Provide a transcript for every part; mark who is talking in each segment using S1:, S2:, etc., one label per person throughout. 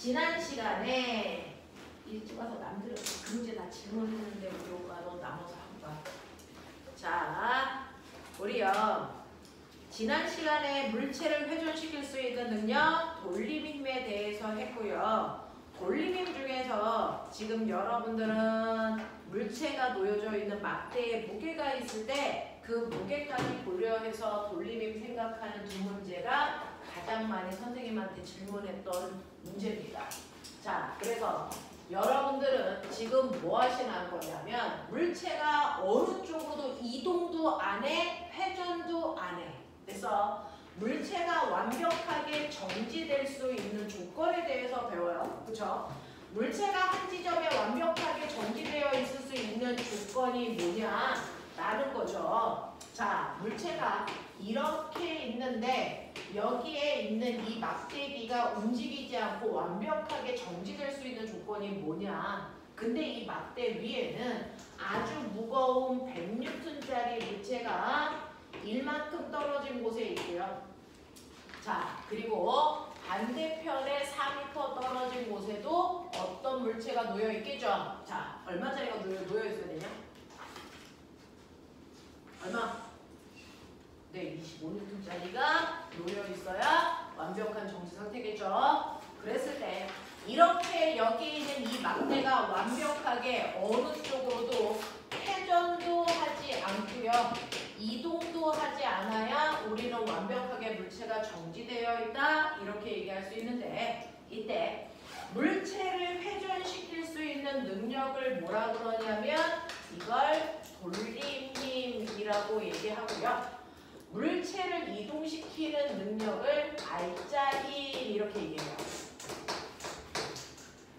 S1: 지난 시간에 일찍 와서 남들은 그 문제 다 질문했는데 우리 오빠 너 나눠서 한번. 자, 우리요. 지난 시간에 물체를 회전시킬 수 있는 능력 돌림힘에 대해서 했고요. 돌림힘 중에서 지금 여러분들은 물체가 놓여져 있는 막대에 무게가 있을 때 그 무게까지 고려해서 돌림힘 생각하는 두 문제가 가장 많이 선생님한테 질문했던 문제입니다. 자, 그래서 여러분들은 지금 뭐 하시는 거냐면 물체가 어느 쪽으로도 이동도 안 해, 회전도 안 해. 그래서 물체가 완벽하게 정지될 수 있는 조건에 대해서 배워요. 그렇죠? 물체가 한 지점에 완벽하게 정지되어 있을 수 있는 조건이 뭐냐? 라는 거죠. 자, 물체가 이렇게 있는데 여기에 있는 이 막대기가 움직이지 않고 완벽하게 정지될 수 있는 조건이 뭐냐? 근데 이 막대 위에는 아주 무거운 100N짜리 물체가 1만큼 떨어진 곳에 있고요. 자, 그리고 반대편에 4m 떨어진 곳에도 어떤 물체가 놓여 있겠죠? 자, 얼마짜리가 놓여 있어야 되냐? 얼마? 네, 25N짜리가 놓여 있어야 완벽한 정지 상태겠죠? 그랬을 때 이렇게 여기 있는 이 막대가 완벽하게 어느 쪽으로도 회전도 하지 않고요. 이동도 하지 않아야 우리는 완벽하게 물체가 정지되어 있다 이렇게 얘기할 수 있는데 이때 물체를 회전시킬 수 있는 능력을 뭐라 그러냐면 이걸 돌림힘이라고 얘기하고요. 물체를 이동시키는 능력을 알짜힘 이렇게 얘기해요.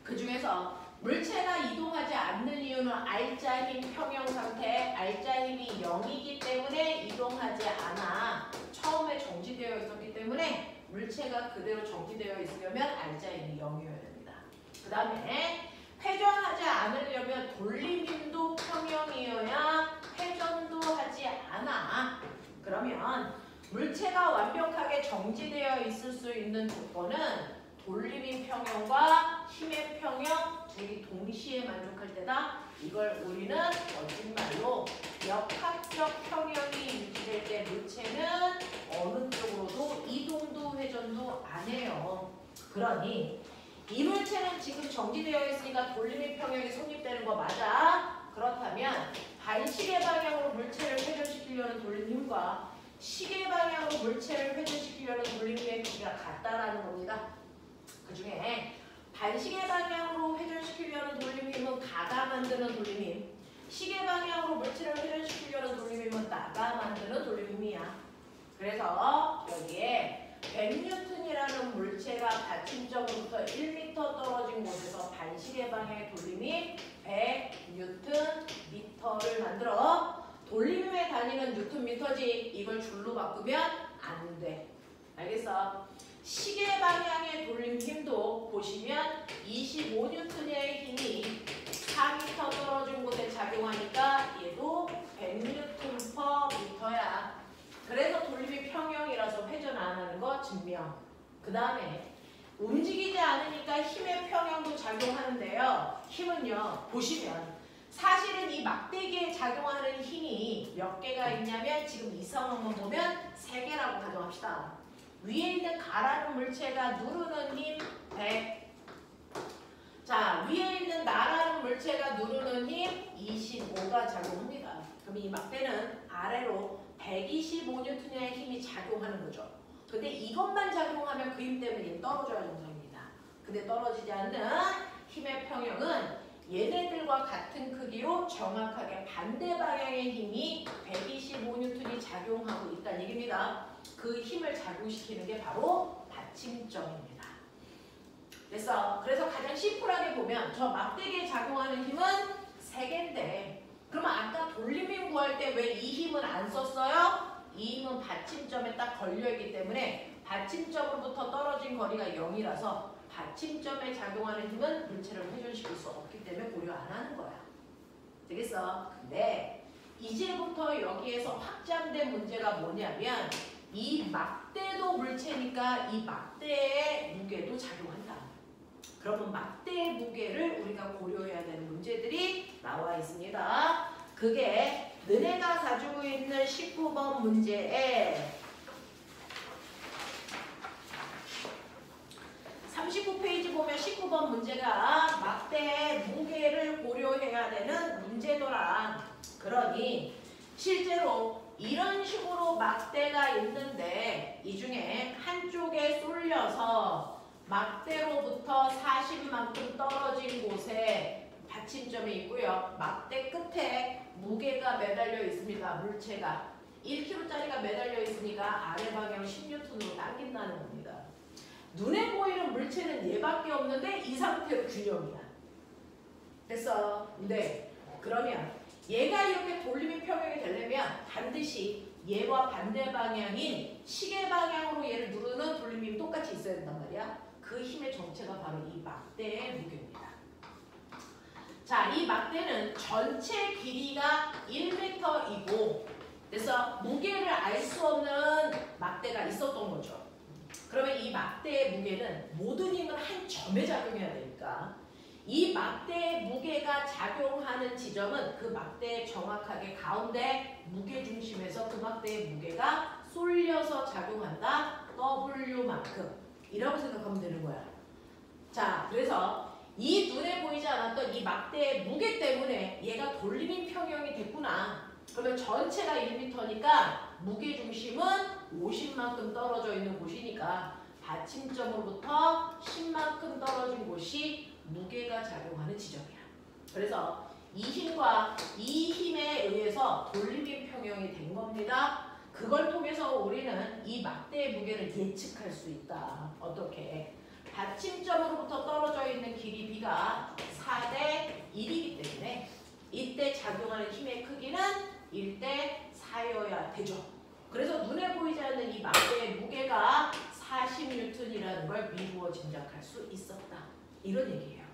S1: 그 중에서 물체가 이동하지 않는 이유는 알짜힘 평형 상태, 알짜힘이 0이기 때문에 이동하지 않아. 처음에 정지되어 있었기 때문에 물체가 그대로 정지되어 있으려면 알짜힘이 0이어야 됩니다. 그 다음에 회전하지 않으려면 돌림힘도 평형이어야 회전도 하지 않아. 그러면 물체가 완벽하게 정지되어 있을 수 있는 조건은 돌림힘 평형과 힘의 평형 둘이 동시에 만족할 때다. 이걸 우리는 거짓말로 역학적 평형이 유지될 때 물체는 어느 쪽으로도 이동도 회전도 안 해요. 그러니 이 물체는 지금 정지되어 있으니까 돌림힘 평형이 성립되는 거 맞아? 그렇다면 반시계 방향으로 물체를 회전시키려는 돌림힘과 시계 방향으로 물체를 회전시키려는 돌림힘의 크기가 같다라는 겁니다. 그 중에 반시계 방향으로 회전시키려는 돌림힘은 가가 만드는 돌림힘, 시계 방향으로 물체를 회전시키려는 돌림힘은 나가 만드는 돌림힘이야. 그래서 여기에 100N이라는 물체가 받침점으로부터 1m 떨어진 곳에서 반시계 방향의 돌림이 100Nm를 만들어 돌림힘에 다니는 뉴턴미터지. 이걸 줄로 바꾸면 안 돼. 알겠어? 시계 방향의 돌림힘도 보시면 25N의 힘이 4m 떨어진 곳에 작용하니까 얘도 100Nm/m야. 그래서 돌림이 평형이라서 회전 안 하는 거 증명. 그 다음에 움직이지 않으니까 힘의 평형도 작용하는데요. 힘은요, 보시면 사실은 이 막대기에 작용하는 힘이 몇 개가 있냐면 지금 이 상황만 보면 3개라고 가정합시다. 위에 있는 가라는 물체가 누르는 힘 100. 자, 위에 있는 나라는 물체가 누르는 힘 25가 작용합니다. 그럼 이 막대는 아래로 125N의 힘이 작용하는 거죠. 근데 이것만 작용하면 그 힘 때문에 떨어져야 정상입니다. 근데 떨어지지 않는 힘의 평형은 얘네들과 같은 크기로 정확하게 반대 방향의 힘이 125N이 작용하고 있다는 얘기입니다. 그 힘을 작용시키는 게 바로 받침점입니다. 그래서 가장 심플하게 보면 저 막대기에 작용하는 힘은 3개인데 그러면 아까 돌림힘 구할 때 왜 이 힘은 안 썼어요? 이 힘은 받침점에 딱 걸려있기 때문에 받침점으로부터 떨어진 거리가 0이라서 받침점에 작용하는 힘은 물체를 회전시킬 수 없기 때문에 고려 안 하는 거야. 되겠어? 근데 이제부터 여기에서 확장된 문제가 뭐냐면 이 막대도 물체니까 이 막대의 무게도 작용한다. 그러면 막대의 무게를 우리가 고려해야 되는 문제들이 나와 있습니다. 그게 너네가 가지고 있는 19번 문제에 39페이지 보면 19번 문제가 막대의 무게를 고려해야 되는 문제더라. 그러니 실제로 이런 식으로 막대가 있는데 이 중에 한쪽에 쏠려서 막대로부터 40만큼 떨어진 곳에 받침점이 있고요. 막대 끝에 무게가 매달려 있습니다. 물체가 1kg짜리가 매달려 있으니까 아래 방향을 10N으로 당긴다는 겁니다. 눈에 보이는 물체는 얘밖에 없는데 이 상태로 균형이야. 됐어? 네. 그러면 얘가 이렇게 돌림이 평형이 되려면 반드시 얘와 반대 방향인 시계 방향으로 얘를 누르는 돌림이 똑같이 있어야 된단 말이야. 그 힘의 정체가 바로 이 막대의 무게입니다. 자, 이 막대는 전체 길이가 1m이고 그래서 무게를 알 수 없는 막대가 있었던 거죠. 그러면 이 막대의 무게는 모든 힘은 한 점에 작용해야 되니까 이 막대의 무게가 작용하는 지점은 그 막대의 정확하게 가운데 무게중심에서 그 막대의 무게가 쏠려서 작용한다. W만큼 이라고 생각하면 되는 거야. 자, 그래서 이 눈에 보이지 않았던 이 막대의 무게 때문에 얘가 돌림인 평형이 됐구나. 그러면 전체가 1m니까 무게중심은 50만큼 떨어져 있는 곳이니까 받침점으로부터 10만큼 떨어진 곳이 무게가 작용하는 지점이야. 그래서 이 힘과 이 힘에 의해서 돌림인 평형이 된 겁니다. 그걸 통해서 우리는 이 막대의 무게를 예측할 수 있다. 어떻게? 받침점으로부터 떨어져 있는 길이 B가 4대 1이기 때문에 이때 작용하는 힘의 크기는 1대 4여야 되죠. 그래서 눈에 보이지 않는 이 막대의 무게가 40N이라는 걸 미루어 짐작할 수 있었다. 이런 얘기예요.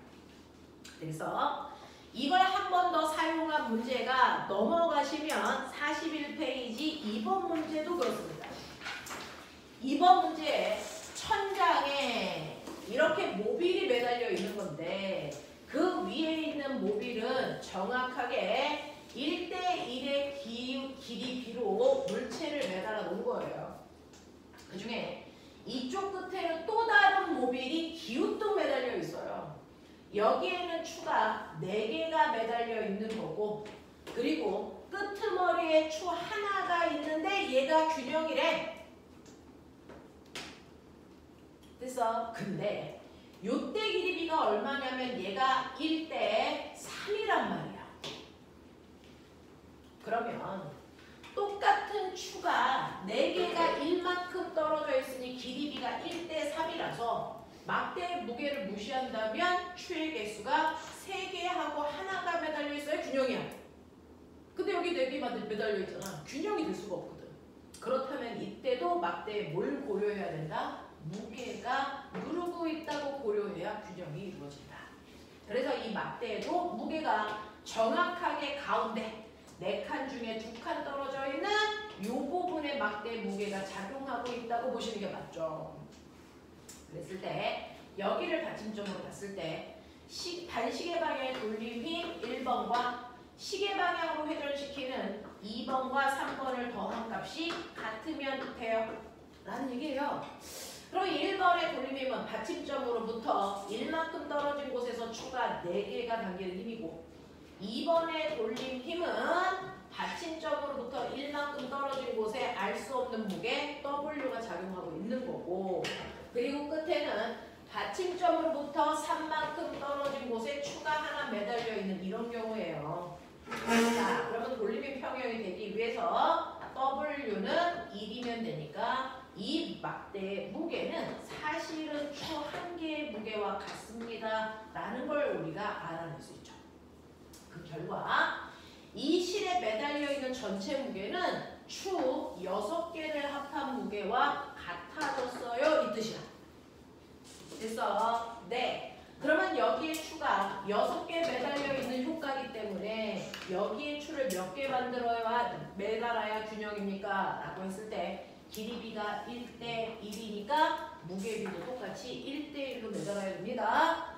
S1: 그래서 이걸 한 번 더 사용한 문제가 넘어가시면 41페이지 2번 문제도 그렇습니다. 2번 문제에 천장에 이렇게 모빌이 매달려 있는 건데 그 위에 있는 모빌은 정확하게 1대1의 길이 B로 물체를 매달아 놓은 거예요. 그 중에 이쪽 끝에는 또 다른 모빌이 기우뚱 매달려 있어요. 여기에는 추가 4개가 매달려 있는 거고 그리고 끄트머리에 추 하나가 있는데 얘가 균형이래. 됐어? 근데 요때 길이 B가 얼마냐면 얘가 1대 3이란 말이야. 그러면 똑같은 추가 4개가 1만큼 떨어져 있으니 길이 B가 1대 3이라서 막대의 무게를 무시한다면 추의 개수가 3개하고 하나가 매달려 있어야 균형이야. 근데 여기 4개 매달려 있잖아. 균형이 될 수가 없거든. 그렇다면 이때도 막대에 뭘 고려해야 된다? 무게가 누르고 있다고 고려해야 균형이 이루어진다. 그래서 이 막대에도 무게가 정확하게 가운데 4칸 중에 2칸 떨어져 있는 이 부분에 막대 무게가 작용하고 있다고 보시는 게 맞죠. 그랬을 때 여기를 받침점으로 봤을 때 반시계 방향의 돌림 힘 1번과 시계 방향으로 회전시키는 2번과 3번을 더한 값이 같으면 돼요. 라는 얘기예요. 그럼 1번의 돌림 힘은 받침점으로부터 1만큼 떨어진 곳에서 추가 4개가 당기는 힘이고 2번의 돌림 힘은 받침점으로부터 1만큼 떨어진 곳에 알 수 없는 무게 W가 작용하고 있는 거고 그리고 끝에는 받침점으로부터 3만큼 떨어진 곳에 추가 하나 매달려 있는 이런 경우예요. 자, 그러면 돌림인 평형이 되기 위해서 W는 1이면 되니까 이 막대의 무게는 사실은 추 한 개의 무게와 같습니다. 라는 걸 우리가 알아낼 수 있죠. 그 결과 이 실에 매달려 있는 전체 무게는 추 6개를 합한 무게와 같아졌어요. 이 뜻이야. 됐어? 네. 그러면 여기에 추가 6개 매달려 있는 효과이기 때문에 여기에 추를 몇 개 만들어야 매달아야 균형입니까? 라고 했을 때 길이 B가 1대 1이니까 무게 B도 똑같이 1대 1로 매달아야 됩니다.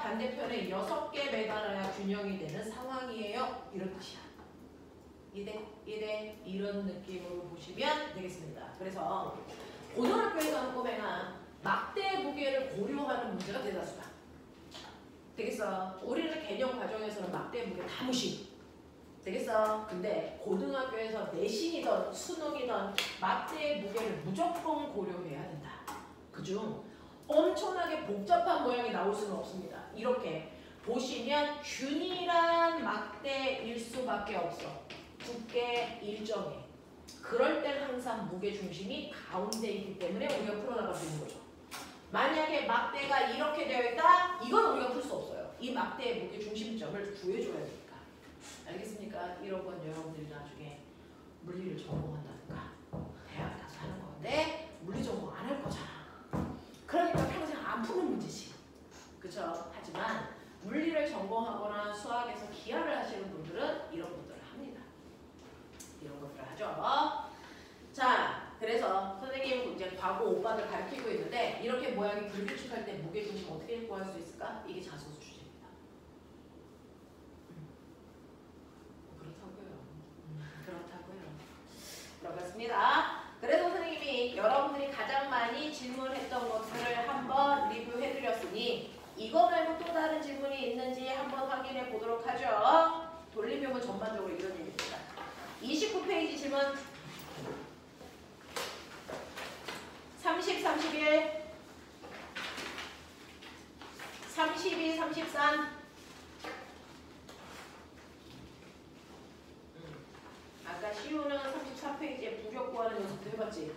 S1: 반대편에 6개 매달아야 균형이 되는 상황이에요. 이런 뜻이야. 이대 이런 느낌으로 보시면 되겠습니다. 그래서 고등학교에 가는 꼬맹아 막대 무게를 고려하는 문제가 대다수다. 되겠어? 우리는 개념 과정에서는 막대 무게 다 무시. 되겠어? 근데 고등학교에서 내신이든 수능이든 막대의 무게를 무조건 고려해야 된다. 그중 엄청나게 복잡한 모양이 나올 수는 없습니다. 이렇게 보시면 균일한 막대일 수밖에 없어. 두께 일정해. 그럴 땐 항상 무게중심이 가운데 있기 때문에 우리가 풀어나갈 수 있는 거죠. 만약에 막대가 이렇게 되어 있다? 이건 우리가 풀 수 없어요. 이 막대의 무게중심점을 구해줘야 되니까. 알겠습니까? 이런 건 여러분들이 나중에 물리를 전공한다든가 대학 가서 하는 건데 물리 전공 안 할 거잖아. 그러니까 평생 안 푸는 문제지. 그쵸? 하지만 물리를 전공하거나 수학에서 기하를 하시는 분들은 이런 것들을 합니다. 이런 것들을 하죠. 자, 그래서 선생님은 이제 과거 오빠들 가르치고 있는데 이렇게 모양이 불규칙할 때 무게중심 어떻게 구할 수 있을까? 이게 자소서 주제입니다. 그렇습니다. 그래서 선생님이 여러분들이 가장 많이 질문했던 것들을 한번 리뷰해드렸으니 이거 말고 또 다른 질문이 있는지 한번 확인해 보도록 하죠. 돌림표는 전반적으로 이런 얘기입니다. 29페이지 질문 30, 31 32, 33 아까 시우는 34페이지에 부격 구하는 연습도 해봤지?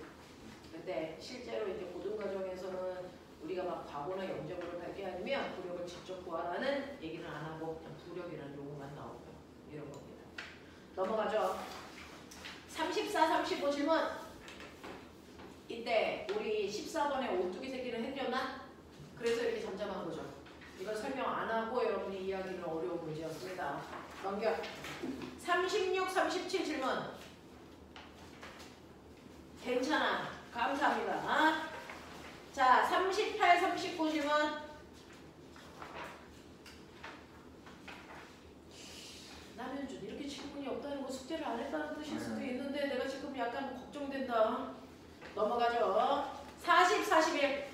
S1: 근데 실제로 이제 고등과정에서는 우리가 막 과거나 영적으로 갈 게 아니면 부력을 직접 구하라는 얘기는 안 하고 그냥 부력이라는 용어만 나오고 이런 겁니다. 넘어가죠. 34, 35 질문. 이때 우리 14번에 오뚜기 새끼는 해드렸나? 그래서 이렇게 잠잠한 거죠. 이걸 설명 안 하고 여러분이 이해하기는 어려운 문제였습니다. 넘겨. 36, 37 질문. 괜찮아. 감사합니다. 자, 38, 39 질문. 남현준, 이렇게 질문이 없다는 거 숙제를 안 했다는 뜻일 수도 있는데 내가 지금 약간 걱정된다. 넘어가죠. 40, 41.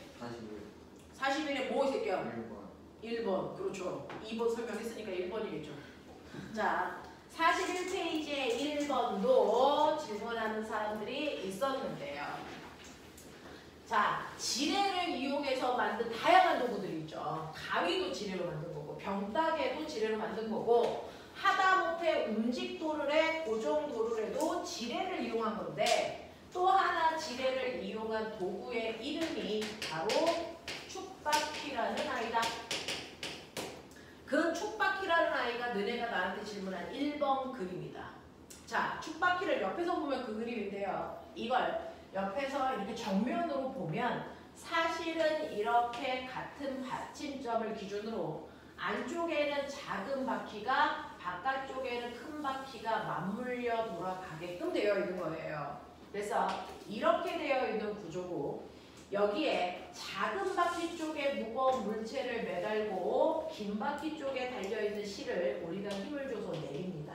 S1: 41에 뭐 이 새끼야? 1번. 그렇죠. 2번 설명했으니까 1번이겠죠. 자, 41페이지에 1번도 질문하는 사람들이 있었는데요. 자, 지뢰를 이용해서 만든 다양한 도구들이 있죠. 가위도 지뢰로 만든 거고 병따개도 지뢰로 만든 거고 하다못해 움직도르래, 고정도르래도 지뢰를 이용한 건데 또 하나 지뢰를 이용한 도구의 이름이 바로 축바퀴라는 아이다. 그 축바퀴라는 아이가 너네가 나한테 질문한 1번 그림이다. 자, 축바퀴를 옆에서 보면 그 그림인데요. 이걸 옆에서 이렇게 정면으로 보면 사실은 이렇게 같은 받침점을 기준으로 안쪽에는 작은 바퀴가 바깥쪽에는 큰 바퀴가 맞물려 돌아가게끔 되어 있는 거예요. 그래서 이렇게 되어 있는 구조고 여기에 작은 바퀴 쪽에 무거운 물체를 매달고 긴 바퀴 쪽에 달려있는 실을 우리가 힘을 줘서 내립니다.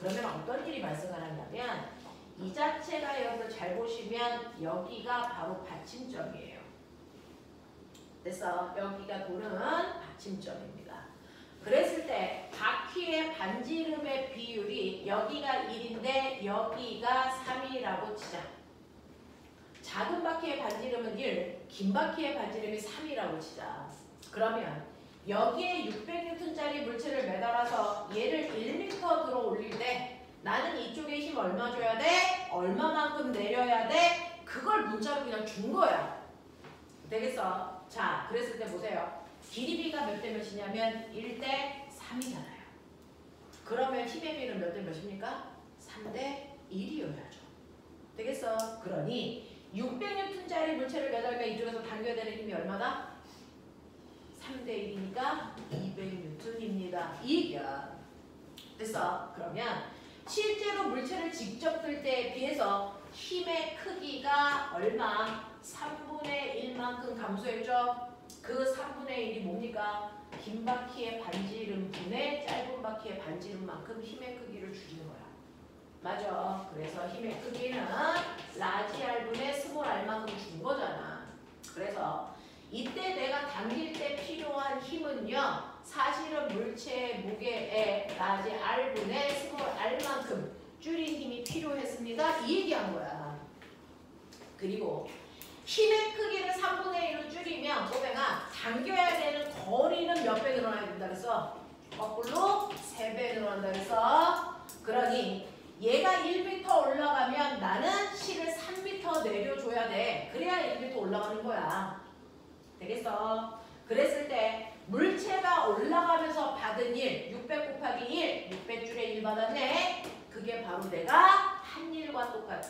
S1: 그러면 어떤 일이 발생하냐면 이 자체가 여러분 잘 보시면 여기가 바로 받침점이에요. 그래서 여기가 도는 받침점입니다. 그랬을 때 바퀴의 반지름의 비율이 여기가 1인데 여기가 3이라고 치자. 작은 바퀴의 반지름은 1, 긴 바퀴의 반지름이 3이라고 치자. 그러면 여기에 600N짜리 물체를 매달아서 얘를 1m 들어 올릴 때 나는 이쪽에 힘 얼마 줘야 돼? 얼마만큼 내려야 돼? 그걸 문자로 그냥 준 거야. 되겠어? 자, 그랬을 때 보세요. 길이비가 몇 대 몇이냐면 1대 3이잖아요. 그러면 힘의 비는 몇 대 몇입니까? 3대 1이어야죠. 되겠어? 그러니 600N짜리 물체를 매달면 이쪽에서 당겨야 되는 힘이 얼마다? 3대 1이니까 200N입니다. 이 얘기야. 됐어? 그러면 실제로 물체를 직접 들 때에 비해서 힘의 크기가 얼마? 3분의 1만큼 감소했죠? 그 3분의 1이 뭡니까? 긴 바퀴의 반지름분의 짧은 바퀴의 반지름만큼 힘의 크기를 줄이는 거야. 맞아. 그래서 힘의 크기는 라지 R분의 스몰 R만큼 준 거잖아. 그래서 이때 내가 당길 때 필요한 힘은요. 사실은 물체의 무게에 라지 R분의 스몰 R만큼 줄인 힘이 필요했습니다. 이 얘기한 거야. 그리고 힘의 크기를 3분의 1로 줄이면 꼬맹아 당겨야 되는 거리는 몇 배 늘어나야 된다 그랬어? 거꾸로 3배 늘어난다 그랬어? 그러니 얘가 1m 올라가면 나는 실을 3m 내려줘야 돼. 그래야 1m 올라가는 거야. 되겠어? 그랬을 때 물체가 올라가면서 받은 600 곱하기 1, 600줄에 1 받았네. 그게 바로 내가 한 일과 똑같아.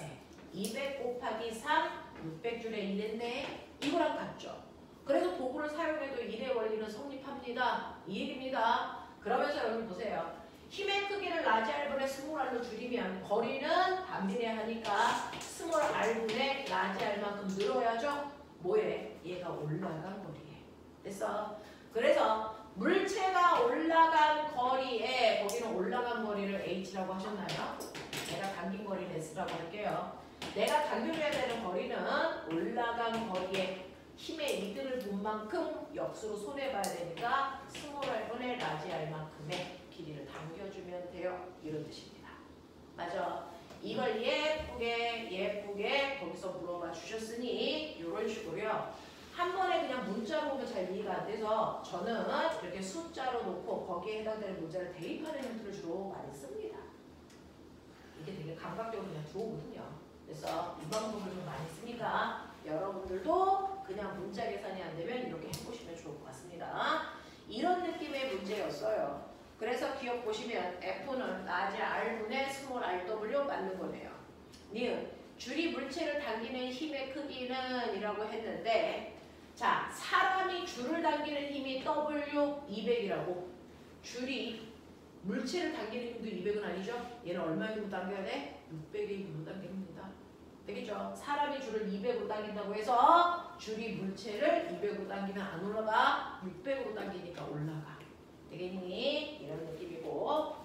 S1: 200 곱하기 3, 600줄에 1 했네. 이거랑 같죠? 그래서 도구를 사용해도 1의 원리는 성립합니다. 이 얘기입니다. 그러면서 여러분 보세요. 힘의 크기를 라지 R분의 스몰 R로 줄이면 거리는 반비례하니까 스몰 R분의 라지 R만큼 늘어야죠? 뭐에? 얘가 올라간 거리에. 됐어? 그래서 물체가 올라간 거리에 거기는 올라간 거리를 H라고 하셨나요? 내가 당긴 거리는 S라고 할게요. 내가 당겨줘야 되는 거리는 올라간 거리에 힘의 이득을 본 만큼 역수로 손해봐야 되니까 스몰 R분의 라지 R만큼의 길이를 당겨주면 돼요. 이런 뜻입니다. 맞아. 이걸 예쁘게 거기서 물어봐 주셨으니 이런 식으로요. 한 번에 그냥 문자로 보면 잘 이해가 안 돼서 저는 이렇게 숫자로 놓고 거기에 해당되는 문자를 대입하는 형태를 주로 많이 씁니다. 이게 되게 감각적으로 그냥 들어오거든요. 그래서 이 방법을 좀 많이 쓰니까 여러분들도 그냥 문자 계산이 안 되면 이렇게 해보시면 좋을 것 같습니다. 이런 느낌의 문제였어요. 그래서 기억 보시면 F는 라지 R분의 스몰 RW 맞는 거네요. 니은 줄이 물체를 당기는 힘의 크기는 이라고 했는데 자 사람이 줄을 당기는 힘이 W 200이라고 줄이 물체를 당기는 힘도 200은 아니죠? 얘는 얼마의 힘으로 당겨야 돼? 600의 힘으로 당깁니다. 되겠죠? 사람이 줄을 200으로 당긴다고 해서 줄이 물체를 200으로 당기면 안 올라가 600으로 당기니까 올라가. 되겠니? 이런 느낌이고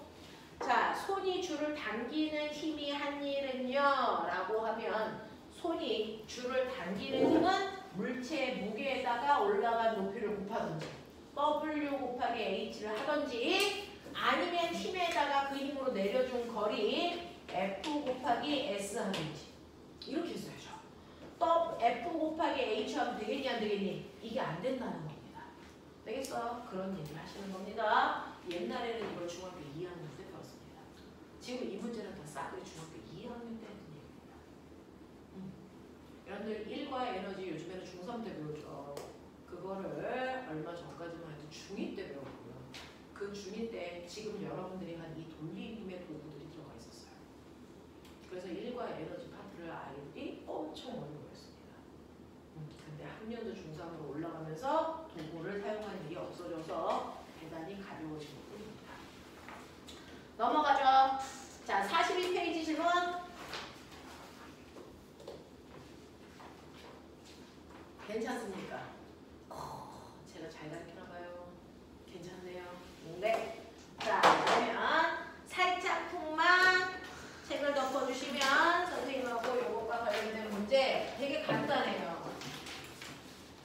S1: 자 손이 줄을 당기는 힘이 한 일은요 라고 하면 손이 줄을 당기는 힘은 물체의 무게에다가 올라간 높이를 곱하든지 W 곱하기 H를 하든지 아니면 힘에다가 그 힘으로 내려준 거리 F 곱하기 S 하든지 이렇게 써야죠. F 곱하기 H 하면 되겠니 안 되겠니? 이게 안 된다는 겁니다. 되겠어? 그런 얘기를 하시는 겁니다. 옛날에는 이걸 중학교 2학년 때 배웠습니다. 지금 이 문제는 다 싸그리 중학교 2학년 때 했던 얘기입니다. 여러분들 1과 에너지 요즘에는 중3 때 배우죠. 그거를 얼마 전까지만 해도 중2 때 배웠고요. 그 중2 때 지금 여러분들이 한 이 돌림힘의 도구들이 들어가 있었어요. 그래서 1과 에너지 파트를 알기 엄청 어려워했습니다. 근데 학년도 중3으로 올라가면서 도구를 사용하는 일이 없어져서 대단히 가벼워진 것뿐입니다. 넘어가죠. 자, 42페이지 질문. 괜찮습니까? 제가 잘 가르치나봐요. 괜찮네요. 네. 자, 그러면 살짝쿵만 책을 덮어주시면 선생님하고 요것과 관련된 문제 되게 간단해요.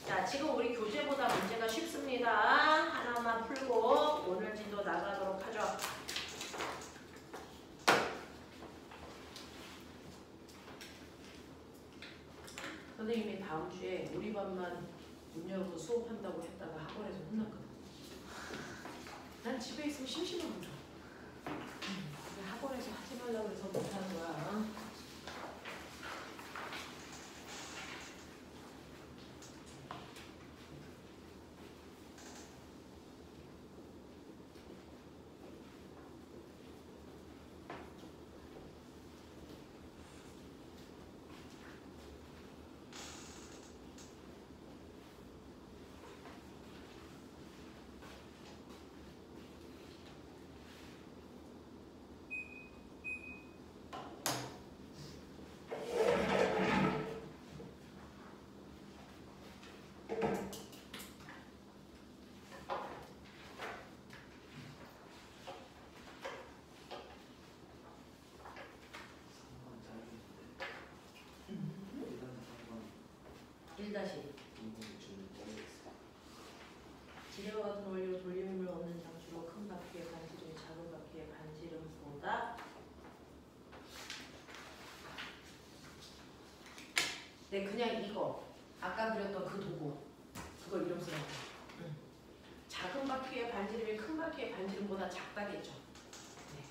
S1: 자, 지금 우리 교재보다 문제가 쉽습니다. 하나만 풀고 오늘 진도 나가도록 하죠. 선생님이 다음 주에 우리 반만 문 열고 수업한다고 했다가 학원에서 혼났거든. 난 집에 있으면 심심한 거죠. 근데 학원에서 하지 말라고 해서 못하는 거야. 네, 그냥 이거 아까 그렸던 그 도구 그걸 이름 쓰라고. 작은 바퀴의 반지름이 큰 바퀴의 반지름보다 작다겠죠. 네.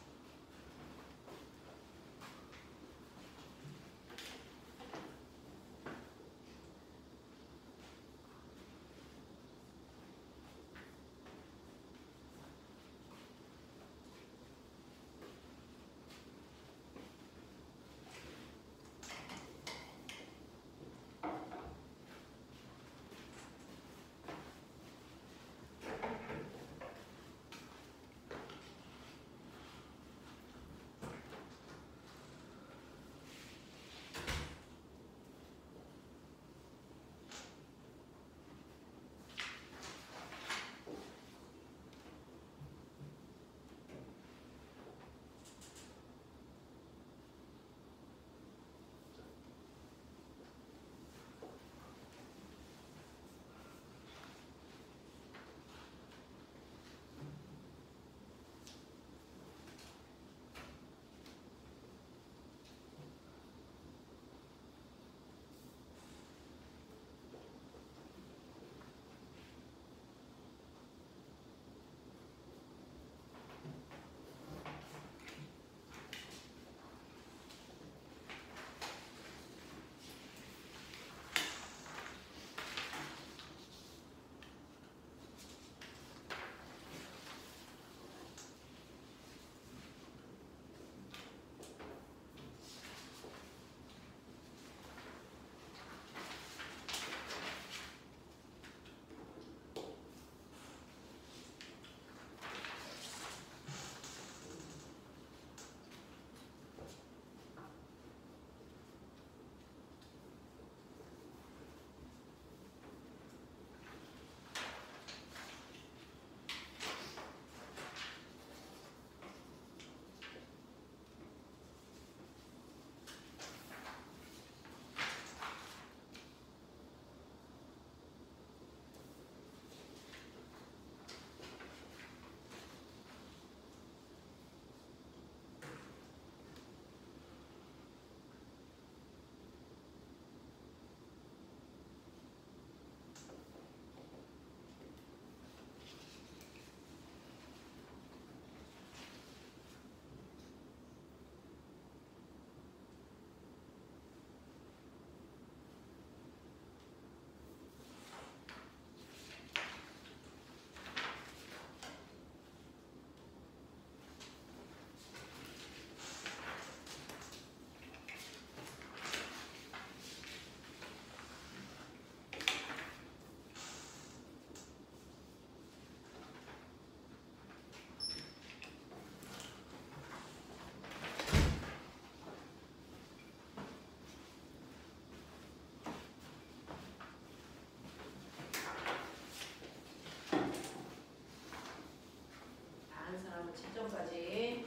S1: 직전까지.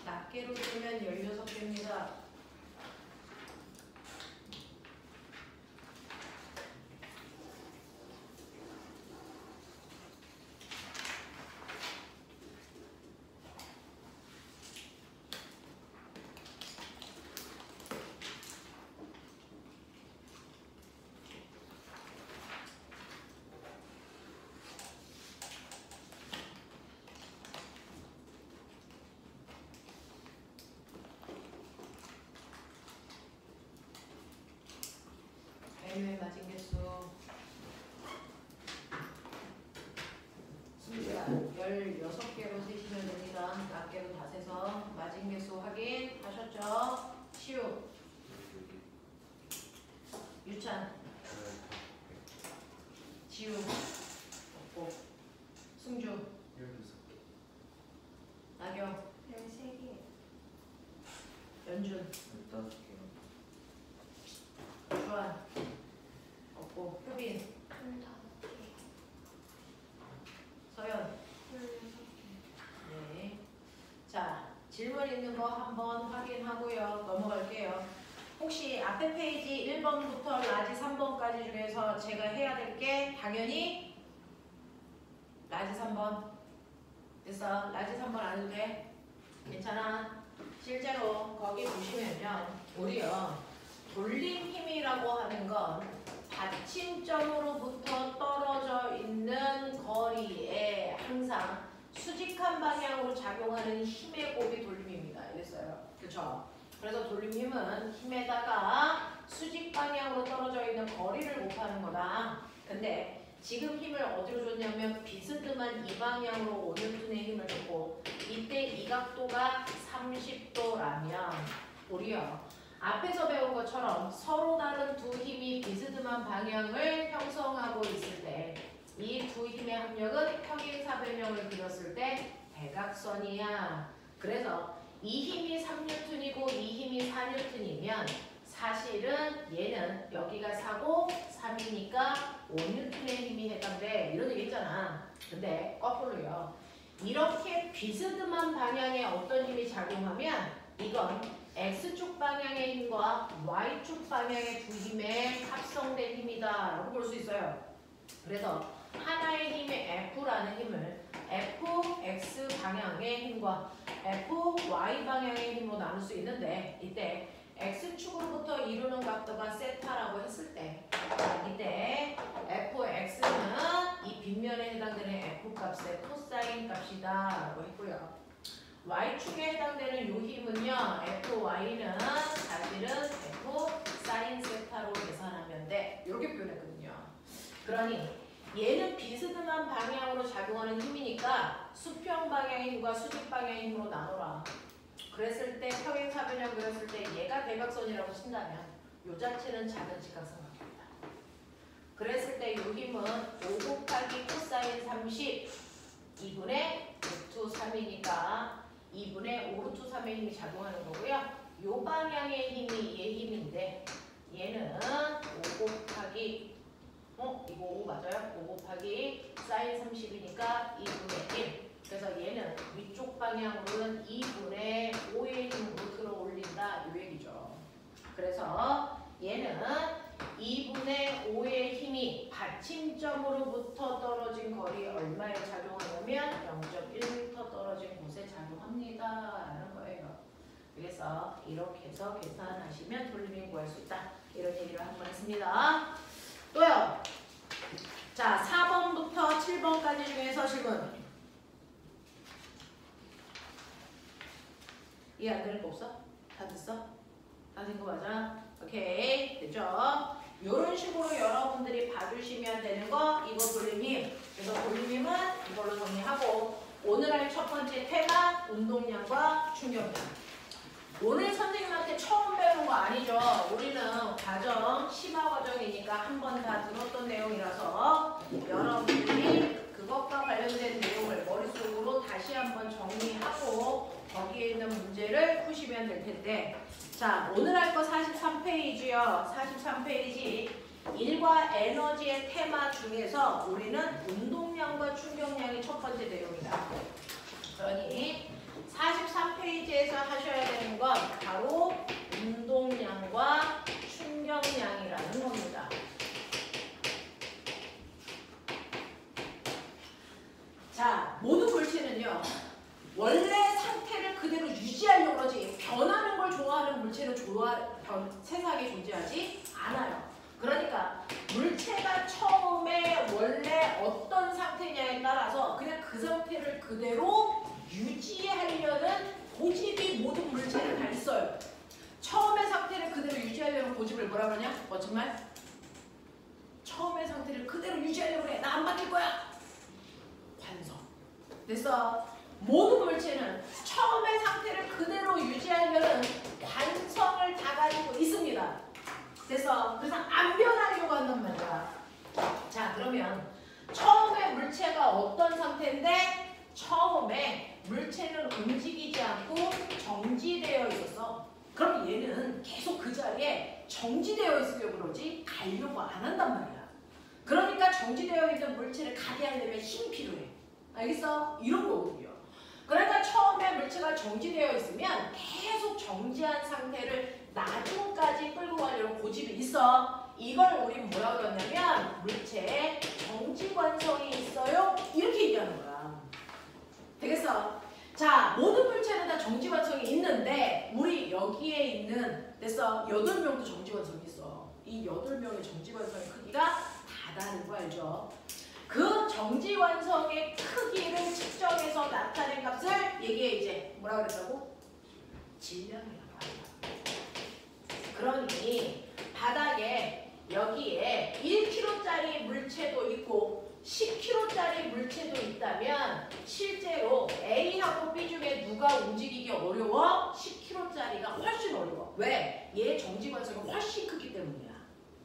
S1: 낱개로 되면 16개입니다. 개수 수야 16개로 세시면 됩니다. 낱개로 다 세서 맞은 개수 확인 하셨죠? 시우 유찬 지우 없고 승주
S2: 16개.
S1: 나경
S3: 13개.
S1: 연준
S2: 15개.
S1: 주한 없고 효빈
S3: 15개.
S1: 서연
S3: 16개.
S1: 네. 자 질문 있는 거 한번 확인하고요. 넘어갈게요. 혹시 앞에 페이지 1번부터 라지 3번까지 중에서 제가 해야 될 게 당연히 라지 3번 됐어. 라지 3번 안 해도 돼? 괜찮아. 실제로 거기 보시면요. 우리요. 돌림 힘이라고 하는 건 받침점으로부터 떨어져 있는 거리에 항상 수직한 방향으로 작용하는 힘의 곱이 돌림입니다. 이랬어요. 그쵸? 그래서 돌림힘은 힘에다가 수직 방향으로 떨어져 있는 거리를 곱하는 거다. 근데 지금 힘을 어디로 줬냐면 비스듬한 이 방향으로 5N의 힘을 줬고 이때 이 각도가 30도라면 우리요. 앞에서 배운 것처럼 서로 다른 두 힘이 비스듬한 방향을 형성하고 있을 때 이 두 힘의 합력은 평행사변형을 그렸을 때 대각선이야. 그래서 이 힘이 3N이고 이 힘이 4N이면 사실은 얘는 여기가 4고 3이니까 5N의 힘이 해당돼. 이런 얘기 있잖아. 근데 거꾸로요. 이렇게 비스듬한 방향에 어떤 힘이 작용하면 이건 X축 방향의 힘과 Y축 방향의 두 힘의 합성된 힘이다 라고 볼 수 있어요. 그래서 하나의 힘의 F라는 힘을 FX 방향의 힘과 FY 방향의 힘으로 나눌 수 있는데 이때 X축으로부터 이루는 각도가 세타라고 했을 때 이때 FX는 이 빗면에 해당되는 F값의 코사인 값이다 라고 했고요. Y축에 해당되는 이 힘은요. FY는 사실은 F 사인 세타로 계산하면 돼. 이렇게 표현했거든요. 그러니 얘는 비스듬한 방향으로 작용하는 힘이니까 수평 방향의 힘과 수직 방향의 힘으로 나눠라. 그랬을 때 평행사변형 그렸을 때 얘가 대각선이라고 친다면 요 자체는 작은 직각삼각형이다. 그랬을 때 이 힘은 5 곱하기 코사인 30 2분의 루트 3이니까 2분의 5 루트 3의 힘이 작용하는 거고요. 요 방향의 힘이 얘 힘인데 얘는 5 곱하기 이거 5 맞아요? 5 곱하기 사인 30이니까 2분의 1. 그래서 얘는 위쪽 방향으로는 2분의 5의 힘으로 들어 올린다. 이 얘기죠. 그래서 얘는 2분의 5의 힘이 받침점으로부터 떨어진 거리에 얼마에 작용하냐면 0.1m 떨어진 곳에 작용합니다. 라는 거예요. 그래서 이렇게 해서 계산하시면 돌림힘 구할 수 있다. 이런 얘기를 한번 했습니다. 또요. 자, 4번부터 7번까지 중에서 질문. 이해 안 되는 거 없어? 다 됐어? 다 된 거 맞아? 오케이. 됐죠? 이런 식으로 여러분들이 봐주시면 되는 거 이거 돌림힘. 그래서 돌림힘은 이걸로 정리하고 오늘 할 첫 번째 테마 운동량과 충격량. 오늘 선생님한테 처음 배우는 거 아니죠? 우리는 과정, 심화 과정이니까 한 번 다 들었던 내용이라서 여러분들이 그것과 관련된 내용을 머릿속으로 다시 한번 정리하고 거기에 있는 문제를 푸시면 될 텐데 자, 오늘 할 거 43페이지요. 43페이지 일과 에너지의 테마 중에서 우리는 운동량과 충격량이 첫 번째 내용이다. 그러니 43페이지에서 하셔야 되는 건 바로 운동량과 충격량이라는 겁니다. 자, 모든 물체는요. 원래 상태를 그대로 유지하려고 하지 변하는 걸 좋아하는 물체는 세상에 존재하지 않아요. 그러니까 물체가 처음에 원래 어떤 상태냐에 따라서 그냥 그 상태를 그대로 유지하려는 고집이 모든 물체를 다 있어요. 처음의 상태를 그대로 유지하려는 고집을 뭐라 그러냐? 멋진 말? 됐어? 모든 물체는 처음의 상태를 그대로 유지하려는 관성을 다 가지고 있습니다. 됐어? 그래서 안 변하려고 한단 말이야. 자, 그러면 처음에 물체가 어떤 상태인데 처음에 물체는 움직이지 않고 정지되어 있었어. 그럼 얘는 계속 그 자리에 정지되어 있으려고 그러지 가려고 안 한단 말이야. 그러니까 정지되어 있는 물체를 가게 하려면 힘이 필요해. 알겠어? 이런 거거든요. 그러니까 처음에 물체가 정지되어 있으면 계속 정지한 상태를 나중까지 끌고 가려는 고집이 있어. 이걸 우린 뭐라고 그러냐면 물체에 정지관성이 있어요. 이렇게 얘기하는 거야. 되겠어? 자, 모든 물체는 다 정지관성이 있는데 우리 여기에 있는 됐어? 8명도 정지관성이 있어. 이 8명의 정지관성의 크기가 다 다른 거 알죠? 그 정지관성의 크기를 측정해서 나타낸 값을 얘기해 이제 뭐라 그랬다고? 질량이라고 한다. 그러니 바닥에 여기에 1kg짜리 물체도 있고 10kg짜리 물체도 있다면 실제로 A하고 B 중에 누가 움직이기 어려워? 10kg짜리가 훨씬 어려워. 왜? 얘의 정지관성이 훨씬 크기 때문이야.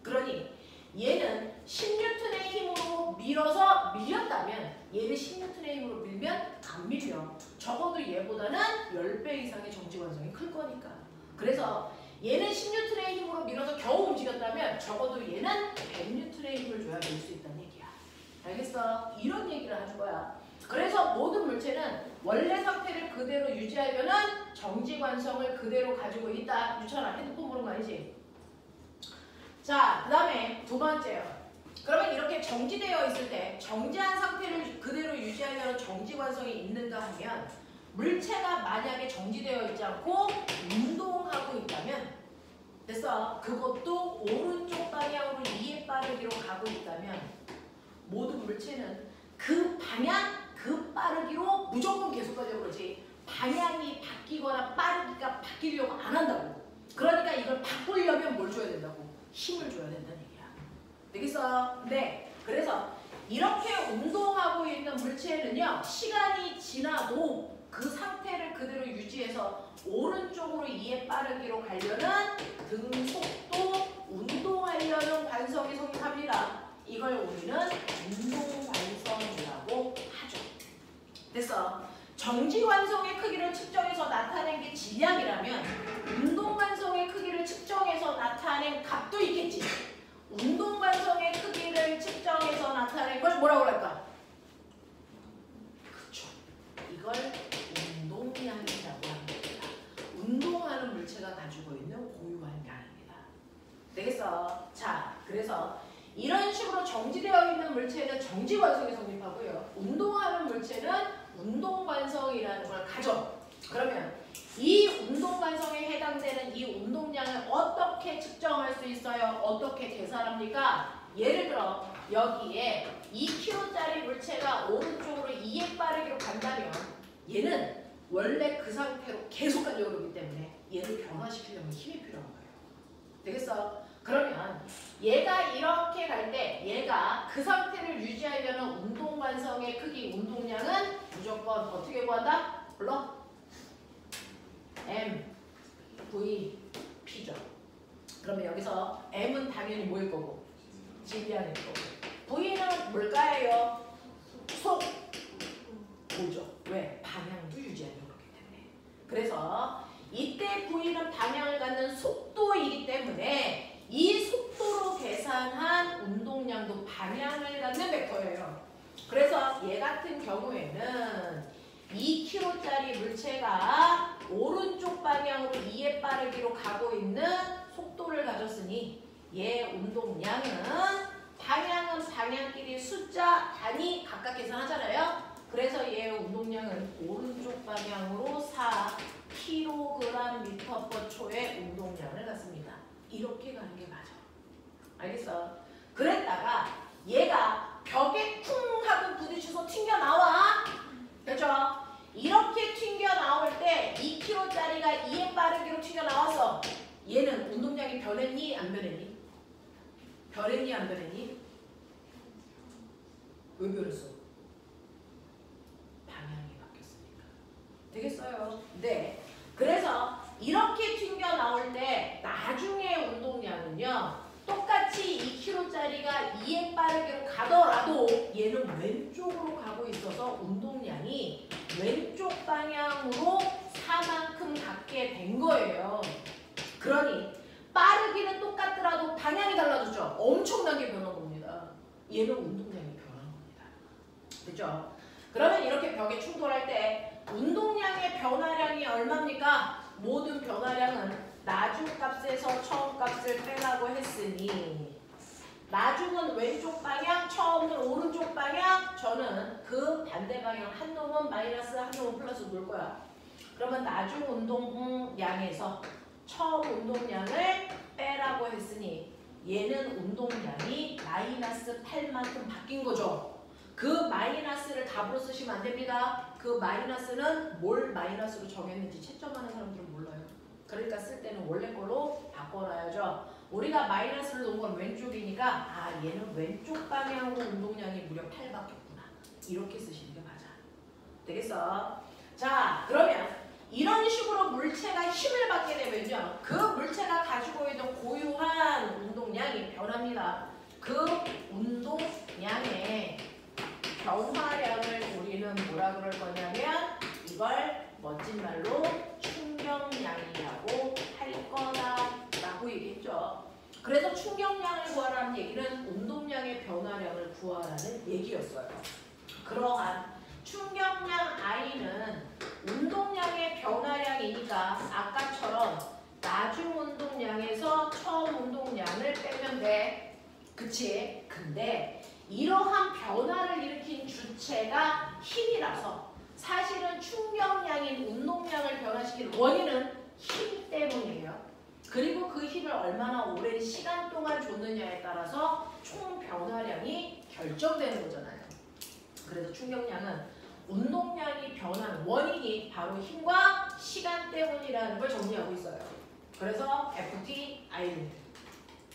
S1: 그러니 얘는 10N의 힘으로 밀어서 밀렸다면 얘를 10N의 힘으로 밀면 안 밀려. 적어도 얘보다는 10배 이상의 정지관성이 클 거니까. 그래서 얘는 10N의 힘으로 밀어서 겨우 움직였다면 적어도 얘는 100N의 힘을 줘야 될 수 있다는 얘기야. 알겠어? 이런 얘기를 하는 거야. 그래서 모든 물체는 원래 상태를 그대로 유지하려는 정지관성을 그대로 가지고 있다. 유찬아, 핸드폰 보는 거 아니지? 자, 그 다음에 두 번째요. 그러면 이렇게 정지되어 있을 때 정지한 상태를 그대로 유지하려는 정지관성이 있는가 하면 물체가 만약에 정지되어 있지 않고 운동하고 있다면 됐어? 그것도 오른쪽 방향으로 2의 빠르기로 가고 있다면 모든 물체는 그 방향, 그 빠르기로 무조건 계속 가려고 그러지 방향이 바뀌거나 빠르기가 바뀌려고 안 한다고. 그러니까 이걸 바꾸려면 뭘 줘야 된다고? 힘을 줘야 된다는 얘기야. 되겠어? 네. 그래서 이렇게 운동하고 있는 물체는요. 시간이 지나도 그 상태를 그대로 유지해서 오른쪽으로 2의 빠르기로 가려는 등속도 운동하려는 관성이 성립합니다. 이걸 우리는 운동관성이라고 하죠. 됐어? 정지관성의 크기를 측정해서 나타낸 게 질량이라면 운동관성의 크기를 측정해서 나타낸 값도 있겠지. 운동관성의 크기를 측정해서 나타낸 걸 뭐라고 할까? 그쵸. 이걸 운동량이라고 합니다. 운동하는 물체가 가지고 있는 고유한 양입니다. 되겠어? 자, 그래서 이런 식으로 정지되어 있는 물체는 정지관성이 성립하고요. 운동하는 물체는 운동관성이라는 걸 가져. 그러면 이 운동관성에 해당되는 이 운동량을 어떻게 측정할 수 있어요? 어떻게 계산합니까? 예를 들어 여기에 2kg짜리 물체가 오른쪽으로 2의 빠르기로 간다면 얘는 원래 그 상태로 계속 가려고 그러기 때문에 얘를 변화시키려면 힘이 필요한 거예요. 되겠어? 그러면 얘가 이렇게 갈 때 얘가 그 상태를 유지하려는 운동관성의 크기, 운동량은 무조건 어떻게 구한다? 불러? M, V, P죠. 그러면 여기서 M은 당연히 뭐일 거고? 질량일 거고. V는 뭘까요? 속도죠. 왜? 방향도 유지하려고 그렇기 때문에. 그래서 이때 V는 방향을 갖는 속도이기 때문에 이 속도로 계산한 운동량도 방향을 갖는 벡터예요. 그래서 얘 같은 경우에는 2kg짜리 물체가 오른쪽 방향으로 2의 빠르기로 가고 있는 속도를 가졌으니 얘 운동량은 방향은 방향끼리 숫자 단위 각각 계산하잖아요. 그래서 얘 운동량은 오른쪽 방향으로 4kg/m/초의 운동량을 갖습니다. 이렇게 가는 게 맞아. 알겠어? 그랬다가 얘가 벽에 쿵 하고 부딪혀서 튕겨나와. 그렇죠? 이렇게 튕겨나올 때 2kg짜리가 2의 빠르기로 튕겨나왔어. 얘는 운동량이 변했니? 안 변했니? 변했니? 안 변했니? 왜 변했어? 방향이 네. 그래서 이렇게 튕겨 나올 때 나중에 운동량은요. 똑같이 2kg짜리가 2의 빠르게로 가더라도 얘는 왼쪽으로 가고 있어서 운동량이 왼쪽 방향으로 4만큼 갖게 된 거예요. 그러니 빠르기는 똑같더라도 방향이 달라졌죠. 엄청나게 변한 겁니다. 얘는 운동량이 변한 겁니다. 그죠? 그러면 이렇게 벽에 충돌할 때 운동량의 변화량이 얼마입니까? 모든 변화량은 나중값에서 처음값을 빼라고 했으니 나중은 왼쪽 방향, 처음은 오른쪽 방향, 저는 그 반대 방향 한 놈은 마이너스 한 놈은 플러스 놓을 거야. 그러면 나중 운동량에서 처음 운동량을 빼라고 했으니 얘는 운동량이 마이너스 8만큼 바뀐 거죠. 그 마이너스를 답으로 쓰시면 안 됩니다. 그 마이너스는 뭘 마이너스로 정했는지 채점하는 사람들은 몰라요. 그러니까 쓸 때는 원래 걸로 바꿔놔야죠. 우리가 마이너스를 놓은 건 왼쪽이니까 아 얘는 왼쪽 방향으로 운동량이 무려 8 바뀌었구나. 이렇게 쓰시는 게 맞아. 되겠어? 자 그러면 이런 식으로 물체가 힘을 받게 되면요. 그 물체가 가지고 있는 고유한 운동량이 변합니다. 그 운동량의 변화량을 우리는 뭐라 그럴 거냐면 이걸 멋진 말로 충격량이라고 할 거다라고 얘기했죠. 그래서 충격량을 구하라는 얘기는 운동량의 변화량을 구하라는 얘기였어요. 그러한 충격량 I는 운동량의 변화량이니까 아까처럼 나중 운동량에서 처음 운동량을 빼면 돼. 그치? 근데 이러한 변화를 일으킨 주체가 힘이라서 사실은 충격량인 운동량을 변화시킨 원인은 힘 때문이에요. 그리고 그 힘을 얼마나 오랜 시간 동안 줬느냐에 따라서 총 변화량이 결정되는 거잖아요. 그래서 충격량은 운동량이 변한 원인이 바로 힘과 시간 때문이라는 걸 정리하고 있어요. 그래서 FT, I는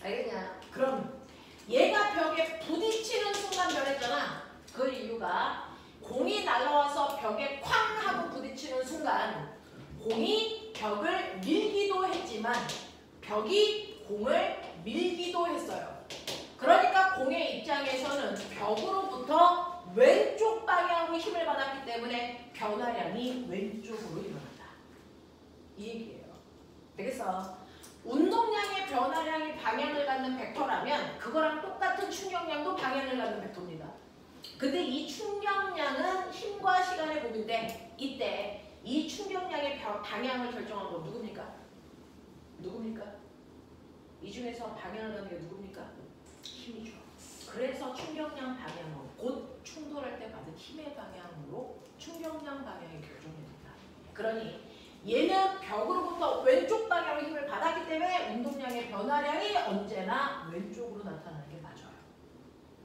S1: 알겠냐? 그럼 얘가 벽에 부딪히는 순간 변했잖아. 그 이유가 공이 날아와서 벽에 쾅 하고 부딪히는 순간 공이 벽을 밀기도 했지만 벽이 공을 밀기도 했어요. 그러니까 공의 입장에서는 벽으로부터 왼쪽 방향으로 힘을 받았기 때문에 변화량이 왼쪽으로 일어난다. 이 얘기예요. 되겠어? 운동량의 변화량이 방향을 갖는 벡터라면 그거랑 똑같은 충격량도 방향을 갖는 벡터입니다. 근데 이 충격량은 힘과 시간의 곱인데 이때 이 충격량의 방향을 결정한 건 누굽니까? 누굽니까? 이 중에서 방향을 갖는 게 누굽니까? 힘이죠. 그래서 충격량 방향으로 곧 충돌할 때 받은 힘의 방향으로 충격량 방향이 결정됩니다. 그러니 얘는 벽으로부터 왼쪽 방향으로 힘을 받았기 때문에 운동량의 변화량이 언제나 왼쪽으로 나타나는 게 맞아요.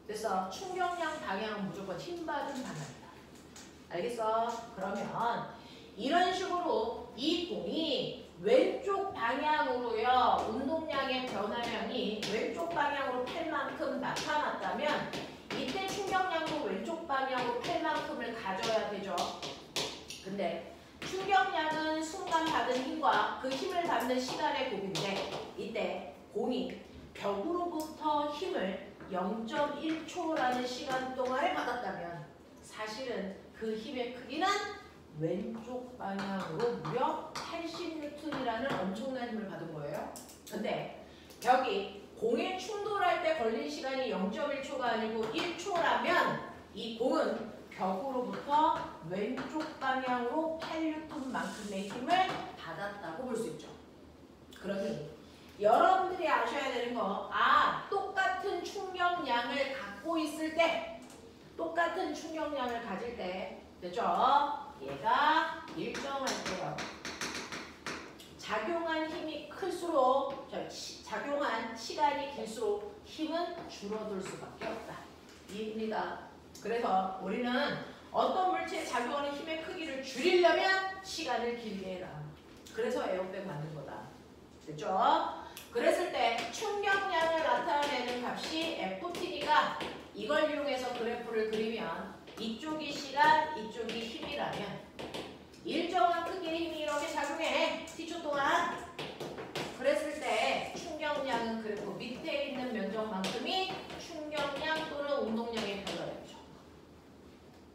S1: 그래서 충격량 방향은 무조건 힘받은 방향이다. 알겠어? 그러면 이런 식으로 이 공이 왼쪽 방향으로요. 운동량의 변화량이 왼쪽 방향으로 8만큼 나타났다면 이때 충격량도 왼쪽 방향으로 8만큼을 가져야 되죠. 근데 충격량은 순간 받은 힘과 그 힘을 받는 시간의 곱인데 이때 공이 벽으로부터 힘을 0.1초라는 시간 동안에 받았다면 사실은 그 힘의 크기는 왼쪽 방향으로 무려 80N이라는 엄청난 힘을 받은 거예요. 근데 벽이 공에 충돌할 때 걸린 시간이 0.1초가 아니고 1초라면 이 공은 벽으로부터 왼쪽 방향으로 8N만큼의 힘을 받았다고 볼 수 있죠. 그러니 여러분들이 아셔야 되는 거, 똑같은 충격량을 갖고 있을 때, 똑같은 충격량을 가질 때, 됐죠? 얘가 일정할 때요. 작용한 힘이 클수록, 작용한 시간이 길수록 힘은 줄어들 수밖에 없다. 이해입니다. 그래서 우리는 어떤 물체에 작용하는 힘의 크기를 줄이려면 시간을 길게 해라. 그래서 에어백 만든 거다. 됐죠? 그랬을 때 충격량을 나타내는 값이 FT니까 이걸 이용해서 그래프를 그리면 이쪽이 시간, 이쪽이 힘이라면 일정한 크기의 힘이 이렇게 작용해 T초 동안. 그랬을 때 충격량은 그래프 밑에 있는 면적만큼이 충격량 또는 운동량의 변화량이죠.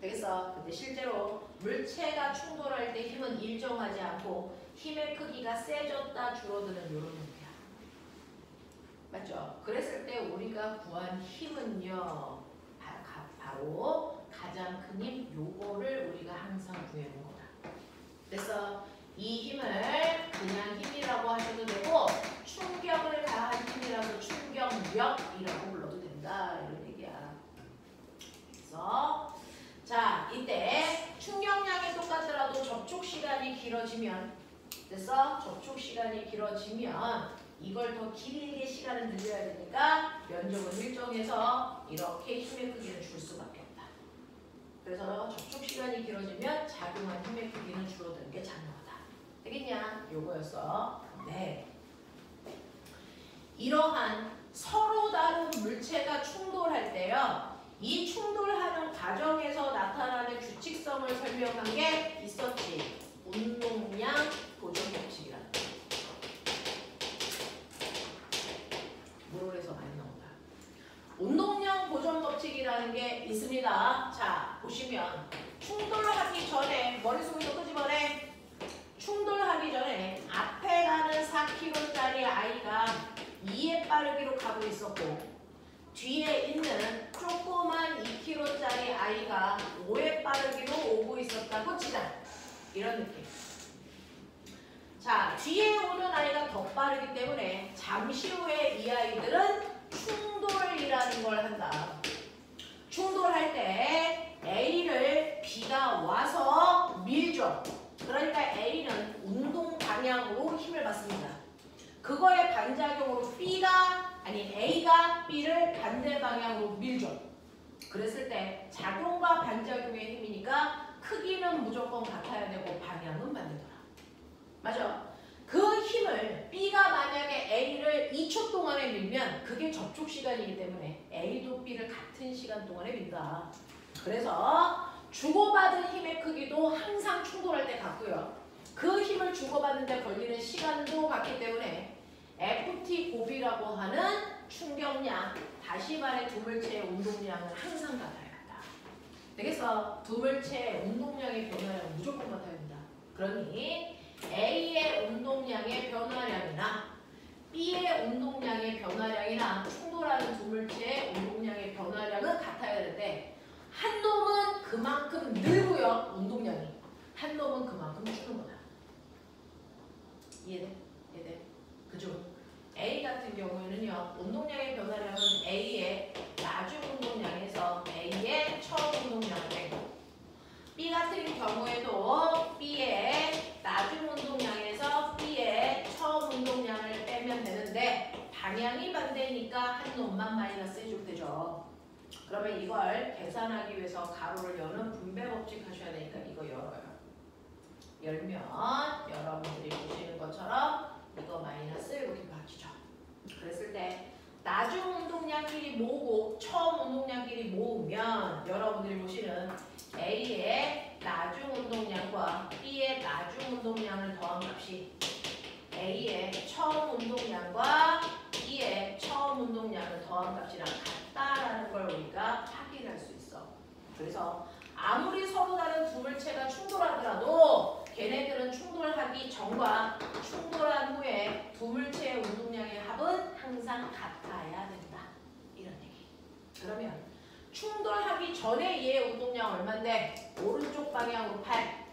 S1: 되겠어? 근데 실제로 물체가 충돌할 때 힘은 일정하지 않고 힘의 크기가 세졌다 줄어드는 이런 의미야. 맞죠? 그랬을 때 우리가 구한 힘은요, 바로 가장 큰 힘 요거를 우리가 항상 구해본 거다. 그래서 이 힘을 그냥 힘이라고 하셔도 되고 충격을 가한 힘이라서 충격력이라고 불러도 된다 이런 얘기야. 그래서 자, 이때 충격량이 똑같더라도 접촉 시간이 길어지면 됐어? 접촉 시간이 길어지면 이걸 더 길게 시간을 늘려야 되니까 면적은 일정해서 이렇게 힘의 크기를 줄 수밖에 없다. 그래서 접촉 시간이 길어지면 작용한 힘의 크기는 줄어드는 게 자명하다. 되겠냐? 요거였어. 네. 이러한 서로 다른 물체가 충돌할 때요. 이 충돌하는 과정에서 나타나는 규칙성을 설명한 게 있었지. 운동량 보존 법칙이라는 거. 물어에서 많이 나온다. 운동량 보존 법칙이라는 게 있습니다. 자, 보시면 충돌하기 전에 머릿속에서 끄집어내. 충돌하기 전에 앞에 가는 4km짜리 아이가 2의 빠르기로 가고 있었고 뒤에 있는 조그만 2km짜리 아이가 5의 빠르기로 오고 있었다고 치자. 이런 느낌. 자, 뒤에 오는 아이가 더 빠르기 때문에 잠시 후에 이 아이들은 충돌이라는 걸 한다. 충돌할 때 A를 B가 와서 밀죠. 그러니까 A는 운동 방향으로 힘을 받습니다. 그거의 반작용으로 A가 B를 반대 방향으로 밀죠. 그랬을 때 작용과 반작용의 힘이니까 크기는 무조건 같아야 되고 방향은 반대더라. 맞아? 그 힘을 B가 만약에 A를 2초 동안에 밀면 그게 접촉 시간이기 때문에 A도 B를 같은 시간 동안에 민다. 그래서 주고받은 힘의 크기도 항상 충돌할 때 같고요. 그 힘을 주고받는데 걸리는 시간도 같기 때문에 FT 곱이라고 하는 충격량, 다시 말해 두 물체의 운동량은 항상 같아야 한다. 되겠어? 두 물체의 운동량의 변화량은 무조건 같아야 된다. 그러니 A의 운동량의 변화량이나 B의 운동량의 변화량이나 충돌하는 두 물체의 운동량의 변화량은 같아야 되는데 한 놈은 그만큼 늘고요. 운동량이. 한 놈은 그만큼 주는 거다. 이해돼? 이해돼? 그죠? A 같은 경우에는요. 운동량의 변화량은 A의 나중 운동량에서 A의 처음 운동량을 빼고 B 같은 경우에도 B의 나중 운동량에서 B의 처음 운동량을 빼면 되는데 방향이 반대니까 한 놈만 마이너스 해주면 되죠. 그러면 이걸 계산하기 위해서 가로를 여는 분배 법칙 하셔야 되니까 이거 열어요. 열면 여러분들이 보시는 것처럼 이거 마이너스 이렇게 바뀌죠. 그랬을 때 나중 운동량끼리 모으고 처음 운동량끼리 모으면 여러분들이 보시는 A의 나중 운동량과 B의 나중 운동량을 더한 값이 A의 처음 운동량과 B의 처음 운동량을 더한 값이랑 같다라는 걸 우리가 확인할 수 있어. 그래서 아무리 서로 다른 두 물체가 충돌하더라도 걔네들은 충돌하기 전과 충돌한 후에 두 물체의 운동량의 합은 항상 같아야 된다. 이런 얘기. 그러면 충돌하기 전에 얘의 운동량 얼마인데? 오른쪽 방향으로 8.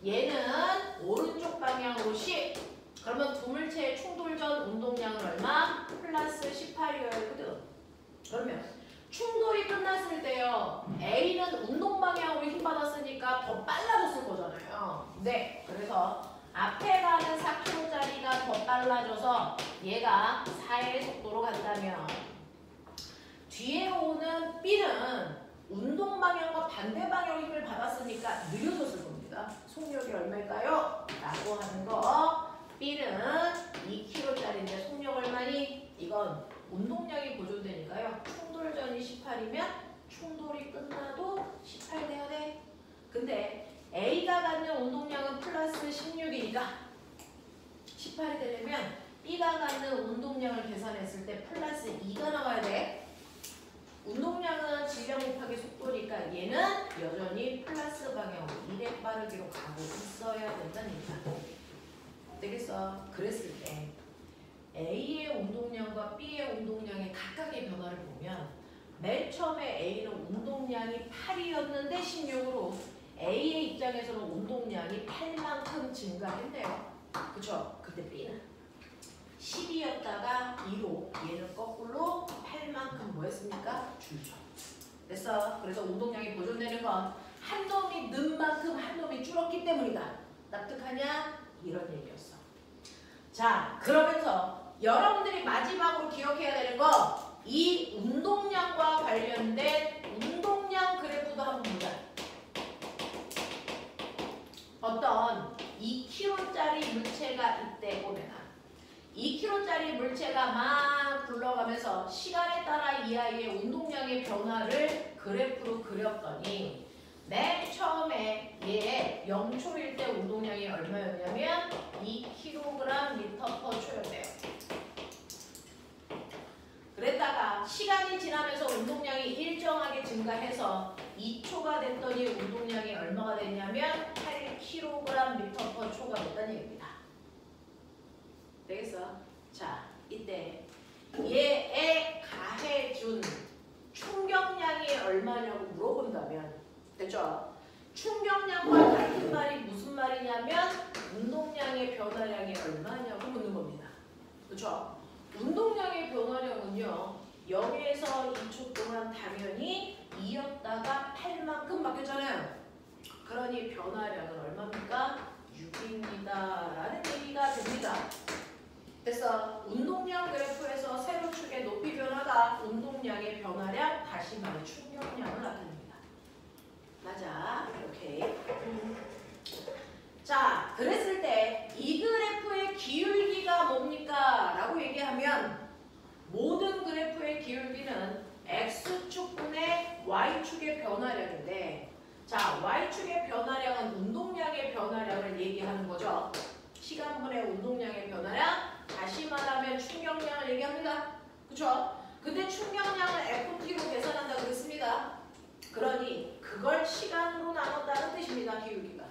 S1: 얘는 오른쪽 방향으로 10. 그러면 두 물체의 충돌 전 운동량은 얼마? 플러스 18이어야 되거든. 그러면 충돌이 끝났을 때요. A는 운동 방향으로 힘받았으니까 더 빨라졌을 거잖아요. 네. 그래서 앞에 가는 4km짜리가 더 빨라져서 얘가 4의 속도로 간다면 뒤에 오는 B는 운동 방향과 반대 방향으로 힘을 받았으니까 느려졌을 겁니다. 속력이 얼마일까요? 라고 하는 거. B는 2km짜리인데 속력 얼마니? 이건 운동량이 보존되니까요. 충돌전이 18이면 충돌이 끝나도 18 돼야 돼. 근데 A가 갖는 운동량은 플러스 16이니까 18이 되려면 B가 갖는 운동량을 계산했을 때 플러스 2가 나와야 돼. 운동량은 질량 곱하기 속도니까 얘는 여전히 플러스 방향으로 이래 빠르기로 가고 있어야 된다는 얘기다. 되겠어? 그랬을 때 A의 운동량과 B의 운동량의 각각의 변화를 보면 맨 처음에 A는 운동량이 8이었는데 16으로 A의 입장에서는 운동량이 8만큼 증가했네요. 그쵸? 근데 B는 10이었다가 2로 얘는 거꾸로 8만큼 뭐 했습니까? 줄죠. 됐어? 그래서 운동량이 보존되는 건 한 놈이 는 만큼 한 놈이 줄었기 때문이다. 납득하냐? 이런 얘기였어. 자, 그러면서 여러분들이 마지막으로 기억해야 되는 거 이 운동량과 관련된 운동량 그래프도 한번 보자. 어떤 2kg짜리 물체가 이때 보면 2kg짜리 물체가 막 굴러가면서 시간에 따라 이 아이의 운동량의 변화를 그래프로 그렸더니 맨 처음에 얘 0초일 때 운동량이 얼마였냐면 2kg/m/초였대요. 그랬다가 시간이 지나면서 운동량이 일정하게 증가해서 2초가 됐더니 운동량이 얼마가 됐냐면 8kg/m/초가 됐다는 얘기입니다. 되겠어? 자, 이때 얘에 가해준 충격량이 얼마냐고 물어본다면 됐죠? 충격량과 같은 말이 무슨 말이냐면 운동량의 변화량이 얼마냐고 묻는 겁니다. 그렇죠? 운동량의 변화량은요 0에서 2초 동안 당연히 2였다가 8만큼 바뀌었잖아요. 그러니 변화량은 얼마입니까? 6입니다 라는 얘기가 됩니다. 그래서 운동량 그래프에서 세로축의 높이 변화가 운동량의 변화량 다시 말해 충격량을 나타냅니다. 맞아. 오케이. 자, 그랬을 때 이 그래프의 기울기가 뭡니까? 라고 얘기하면 모든 그래프의 기울기는 X축분의 Y축의 변화량인데 자, Y축의 변화량은 운동량의 변화량을 얘기하는 거죠. 시간분의 운동량의 변화량, 다시 말하면 충격량을 얘기합니다. 그쵸? 근데 충격량을 FT로 계산한다 그랬습니다. 그러니 그걸 시간으로 나눴다는 뜻입니다. 기울기가.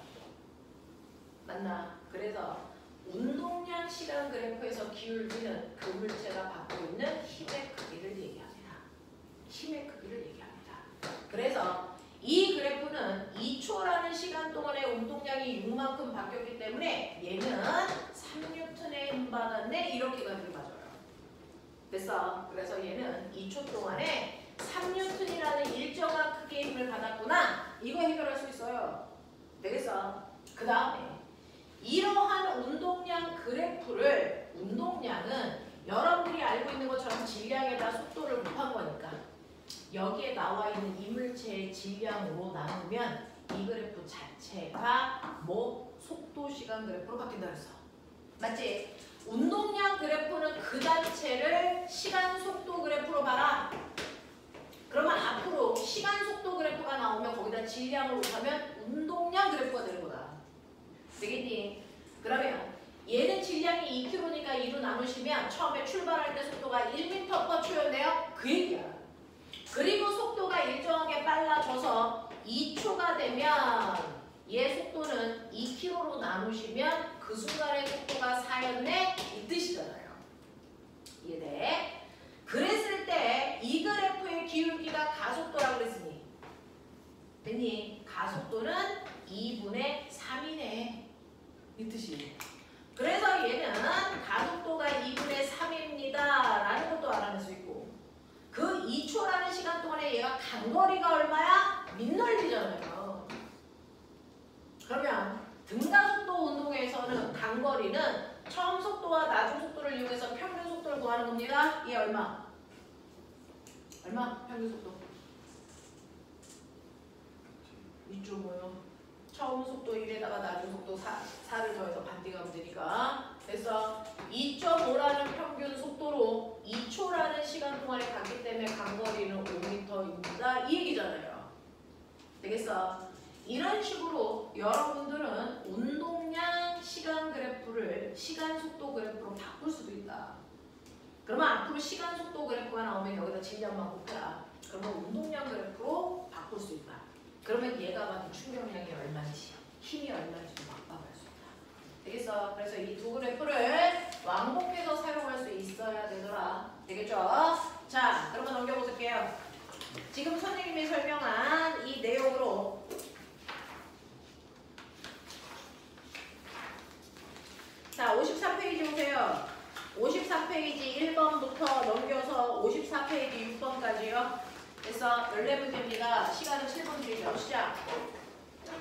S1: 맞나? 그래서 운동량 시간 그래프에서 기울기는 그 물체가 받고 있는 힘의 크기를 얘기합니다. 힘의 크기를 얘기합니다. 그래서 이 그래프는 2초라는 시간 동안의 운동량이 6만큼 바뀌었기 때문에 얘는 3N의 힘 받았네 이렇게 가지고 맞아요. 됐어? 그래서 얘는 2초 동안에 3N이라는 일정한 크기의 힘을 받았구나. 이거 해결할 수 있어요. 되겠어? 그 다음에 이러한 운동량 그래프를 운동량은 여러분들이 알고 있는 것처럼 질량에다 속도를 곱한 거니까 여기에 나와 있는 이물체의 질량으로 나누면 이 그래프 자체가 뭐 속도 시간 그래프로 바뀐다 그랬어. 맞지? 운동량 그래프는 그 자체를 시간 속도 그래프로 봐라. 그러면 앞으로 시간 속도 그래프가 나오면 거기다 질량을 곱하면 운동량 그래프가 되는 거다. 되겠니? 그러면 얘는 질량이 2kg니까 2로 나누시면 처음에 출발할 때 속도가 1m/초였네요. 그 얘기야. 그리고 속도가 일정하게 빨라져서 2초가 되면 얘 속도는 2km로 나누시면 그 순간의 속도가 4였네? 이 뜻이잖아요. 이해돼? 그랬을 때 이 그래프의 기울기가 가속도라고 그랬으니 됐니? 가속도는 2분의 3이네. 이 뜻이. 그래서 얘는 가속도가 2분의 3입니다 라는 것도 알아낼 수 있고 그 2초라는 시간 동안에 얘가 간거리가 얼마야? 민넓이잖아요. 그러면 등가속도 운동에서는 간거리는 처음 속도와 나중 속도를 이용해서 평균 속도를 구하는 겁니다. 얘 얼마? 얼마? 평균 속도 2.5요. 처음 속도 1에다가 나중 속도 4를 더해서 반대가면 되니까 그래서 2.5라는 평균 속도로 2초라는 시간 동안에 갔기 때문에 간거리는 5m입니다. 이 얘기잖아요. 되겠어? 이런 식으로 여러분들은 운동량 시간 그래프를 시간 속도 그래프로 바꿀 수도 있다. 그러면 앞으로 시간 속도 그래프가 나오면 여기다 질량만 곱해라. 그러면 운동량 그래프로 바꿀 수 있다. 그러면 얘가 받은 충격량이 얼마인지, 힘이 얼마인지도 막 박을 수 있다. 되겠어? 그래서 이 두 그래프를 왕복해서 사용할 수 있어야 되더라. 되겠죠? 자, 그러면 넘겨보실게요. 지금 선생님이 설명한 이 내용으로 자, 54페이지 보세요. 54페이지 1번부터 넘겨서 54페이지 6번까지요. 그래서 14문제입니다. 시간은 7분 드리죠. 시작.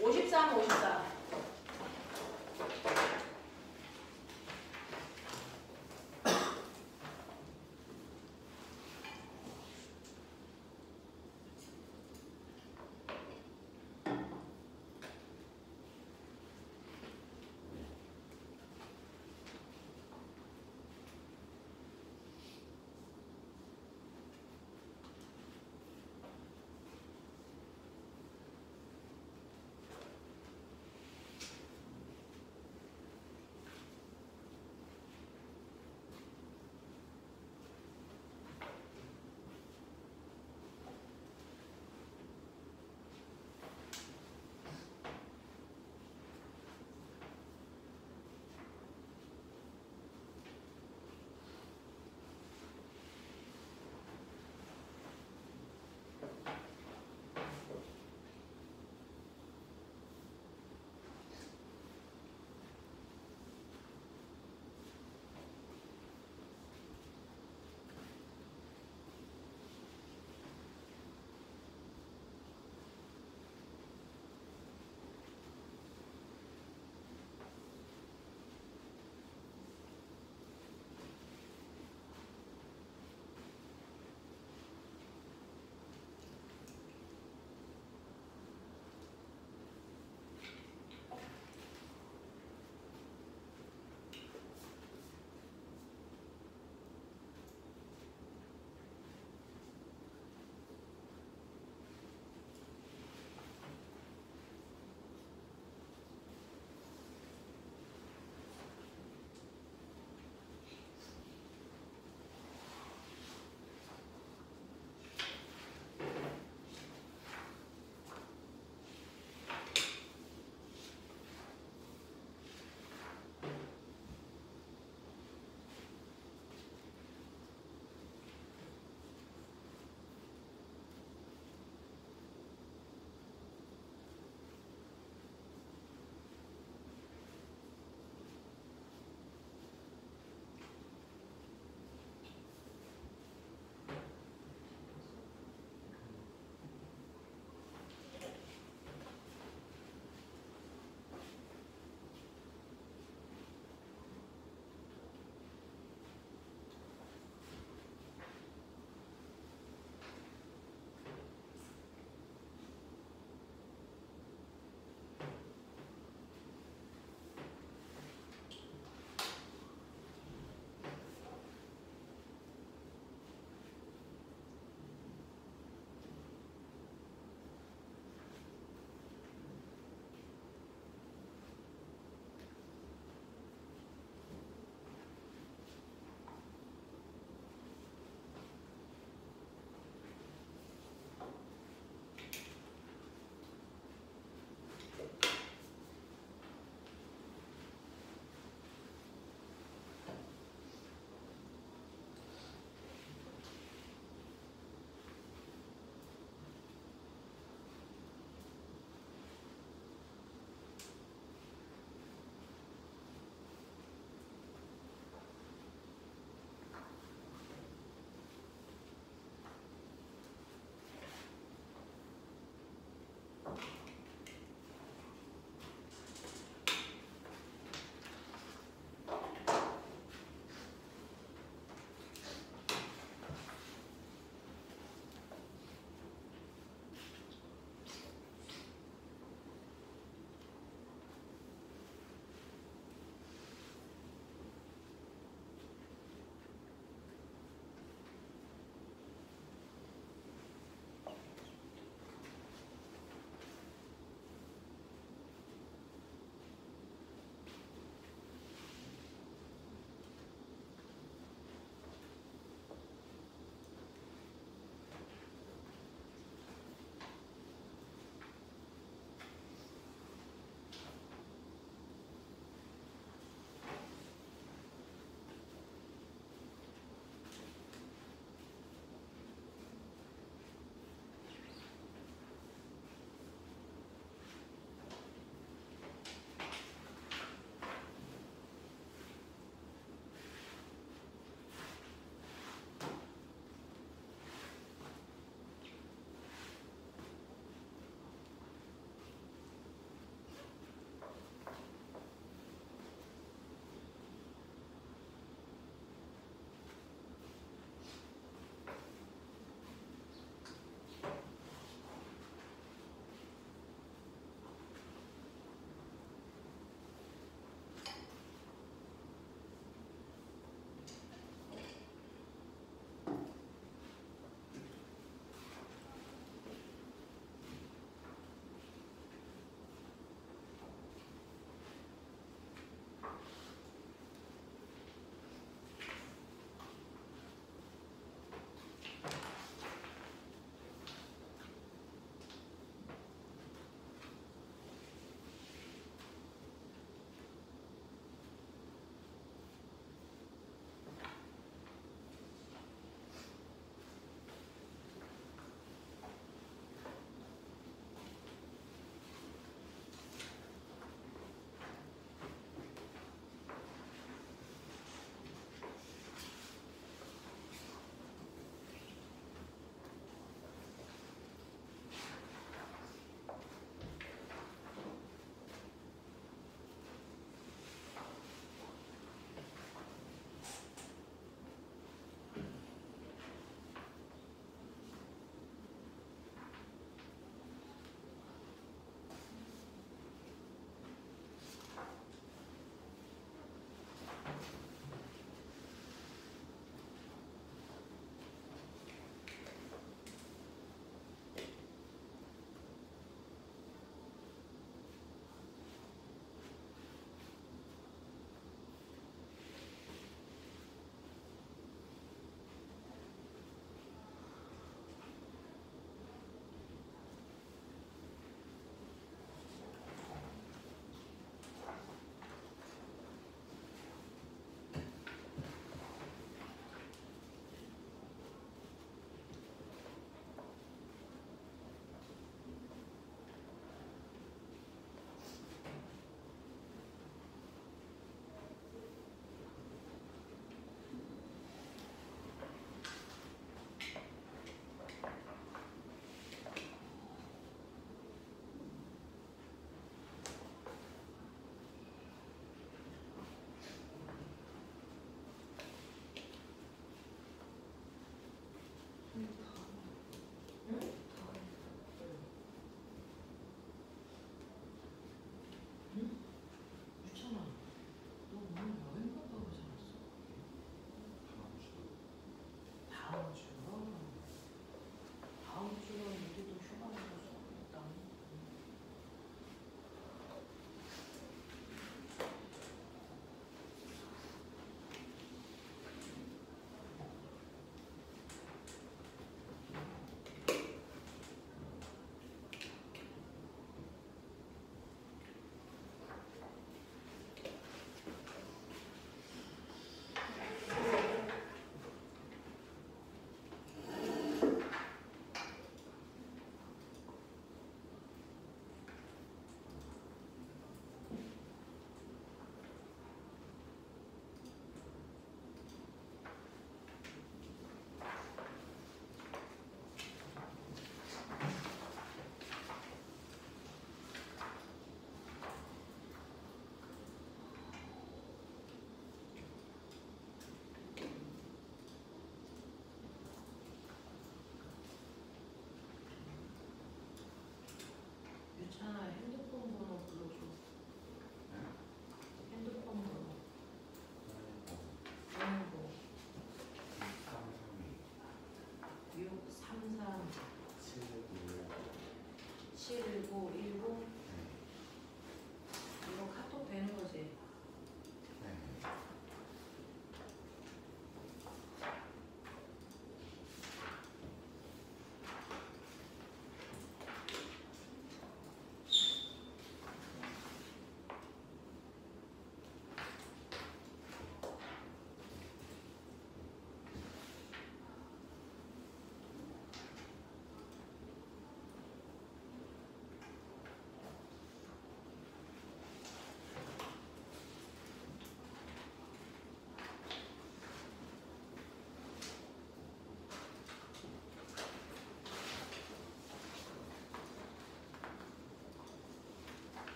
S1: 53, 54.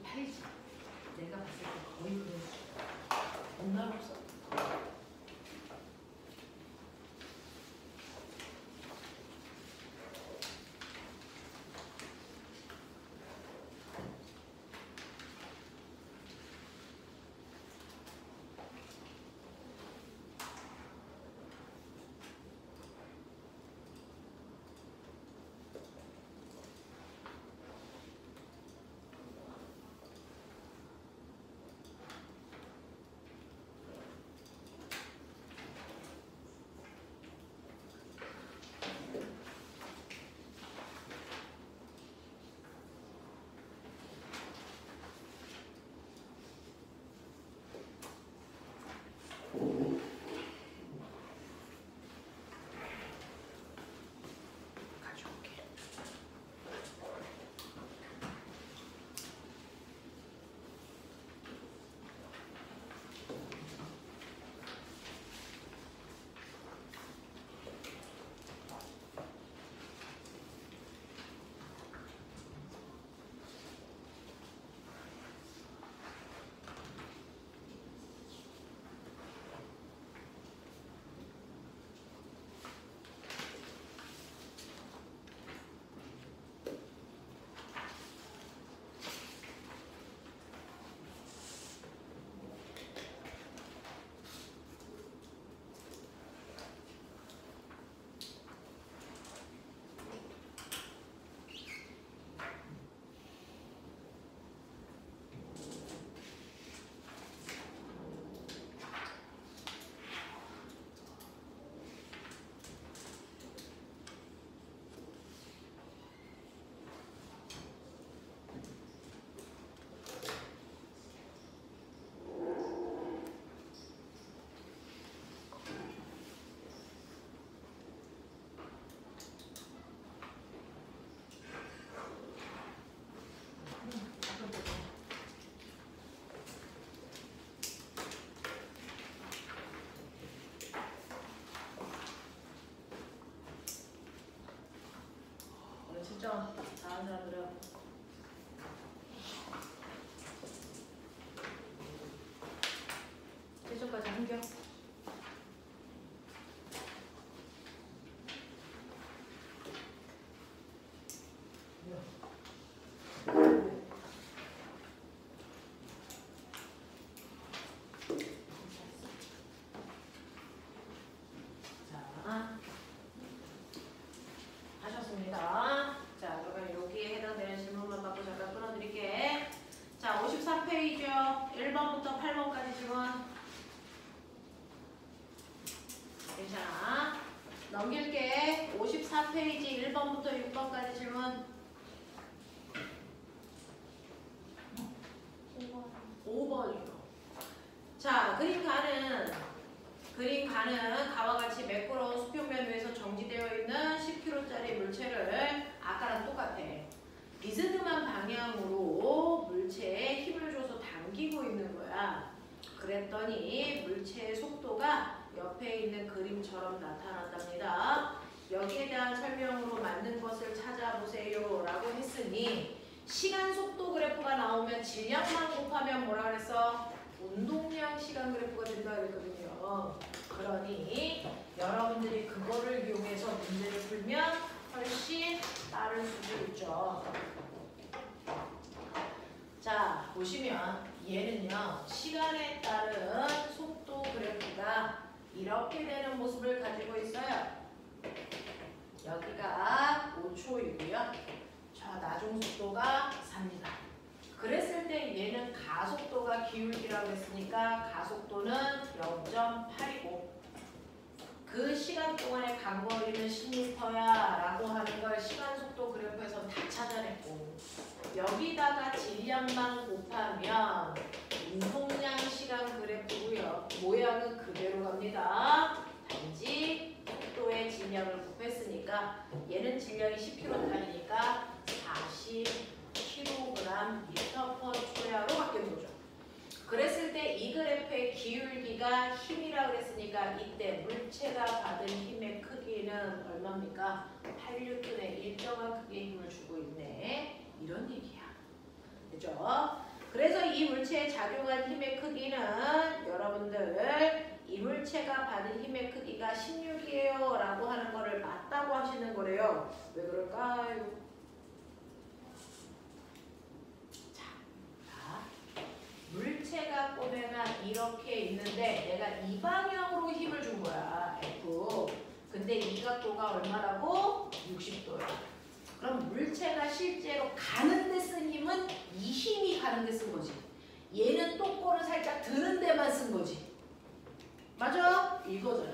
S1: 팔지. 내가 봤을 때 거의 그럴 수 있어. 정말 없어. 가져올게. 실전 다른 사람들은 실전까지 한겨. 자, 하셨습니다. 자, 그러면 여기에 해당되는 질문만 받고 잠깐 끊어드릴게. 자, 53페이지요. 1번부터 8번까지 질문. 괜찮아. 넘길게. 54페이지 1번부터 6번까지 질문. 5번이요. 자, 그림 가는 가와 같이 매끄러운 수평면 위에서 정지되어 있는 10kg짜리 물체를 아까랑 똑같아. 비스듬한 방향으로 물체에 힘을 줘서 당기고 있는 거야. 그랬더니 물체의 속도가 옆에 있는 그림처럼 나타난답니다. 여기에 대한 설명으로 맞는 것을 찾아보세요 라고 했으니 시간 속도 그래프가 나오면 질량만 곱하면 뭐라 그랬어? 운동량 시간 그래프가 된다 그랬거든요. 그러니 여러분들이 그거를 이용해서 문제를 풀면 훨씬 빠를 수도 있죠. 자, 보시면 얘는요. 시간에 따른 속도 그래프가 이렇게 되는 모습을 가지고 있어요. 여기가 5초이고요. 자, 나중 속도가 3니다. 그랬을 때 얘는 가속도가 기울기라고 했으니까 가속도는 0.8이고 그 시간 동안에 간 거리는 10m야 라고 하는 걸 시간속도 그래프에서 다 찾아냈고 여기다가 질량만 곱하면 운동량 시간 그래프고요. 모양은 그대로 갑니다. 단지 속도의 질량을 곱했으니까 얘는 질량이 10kg짜리니까 40kg/m/초야로 바뀐 거죠. 그랬을 때 이 그래프의 기울기가 힘이라고 그랬으니까 이때 물체가 받은 힘의 크기는 얼마입니까? 8N의 일정한 크기의 힘을 주고 있네. 이런 얘기야. 그죠? 그래서 이 물체에 작용한 힘의 크기는 여러분들 이 물체가 받은 힘의 크기가 16이에요 라고 하는 거를 맞다고 하시는 거래요. 왜 그럴까요? 자, 물체가 꼬매나 이렇게 있는데 내가 이 방향으로 힘을 준 거야. F. 근데 이 각도가 얼마라고? 60도야. 그럼 물체가 실제로 가는 데 쓴 힘은 이 힘이 가는 데 쓴 거지. 얘는 똑꼬를 살짝 드는 데만 쓴 거지. 맞아? 이거잖아.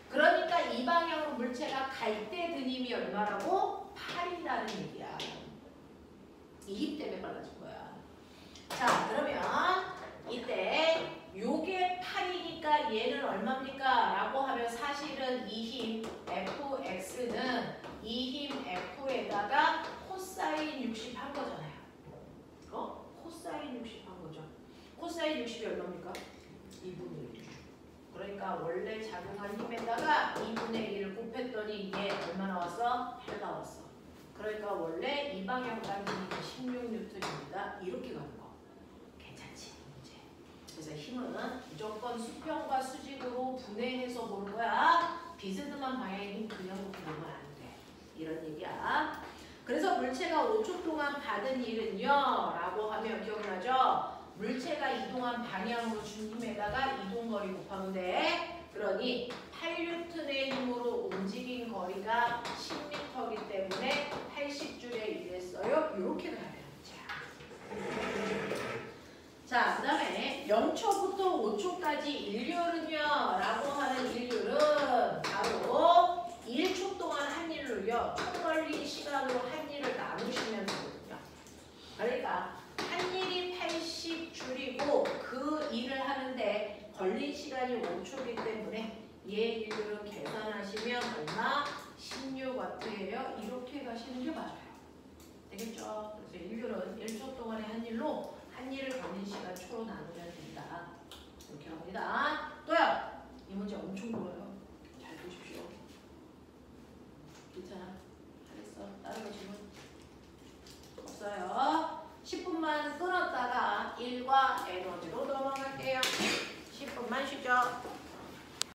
S1: 그러니까 이 방향으로 물체가 갈 때 든 힘이 얼마라고? 8이라는 얘기야. 이 힘 때문에 빨라진 거야. 자, 그러면 이때 요게 8이니까 얘는 얼마입니까? 라고 하면 사실은 이 힘 fx는 이 힘 f에다가 코사인 60 한 거잖아요. 코사인 60 한 거죠. 코사인 60이 얼마입니까? 2분의 1. 그러니까 원래 작용한 힘에다가 2분의 1을 곱했더니 얘 얼마 나왔어? 8 나왔어. 그러니까 원래 이 방향 가는 힘이 16N입니다. 이렇게 가는 거. 괜찮지? 문제. 그래서 힘은 무조건 수평과 수직으로 분해해서 보는 거야. 비스듬한 방향의 힘 그냥 놓고 보면 안 돼. 이런 얘기야. 그래서 물체가 5초 동안 받은 일은요 라고 하면 기억나죠? 물체가 이동한 방향으로 준 힘에다가 이동거리 곱하면 돼. 그러니 8N의 힘으로 움직인 거리가 10m이기 때문에 80줄에 일했어요. 이렇게 가야 되는 문제야. 자, 그 다음에 0초부터 5초까지 일률은요 라고 하는 일률은 바로 1초 동안 한 일로요 총 걸린 시간으로 한 일을 나누시면 되거든요. 그러니까 한 일이 80줄이고 그 일을 하는데 걸린 시간이 5초이기 때문에 얘 일률은 계산하시면 얼마? 16W예요. 이렇게 가시는 게 맞아요. 되겠죠? 그래서 일률은 1초 동안의 한 일로 한 일을 걸린 시간 초로 나누면 된다. 이렇게 합니다. 또요. 이 문제 엄청 좋아요. 잘 보십시오. 괜찮아? 잘했어. 다른 거 질문 없어요. 10분만 끊었다가 1과 에너지로 넘어갈게요. 10분만 쉬죠.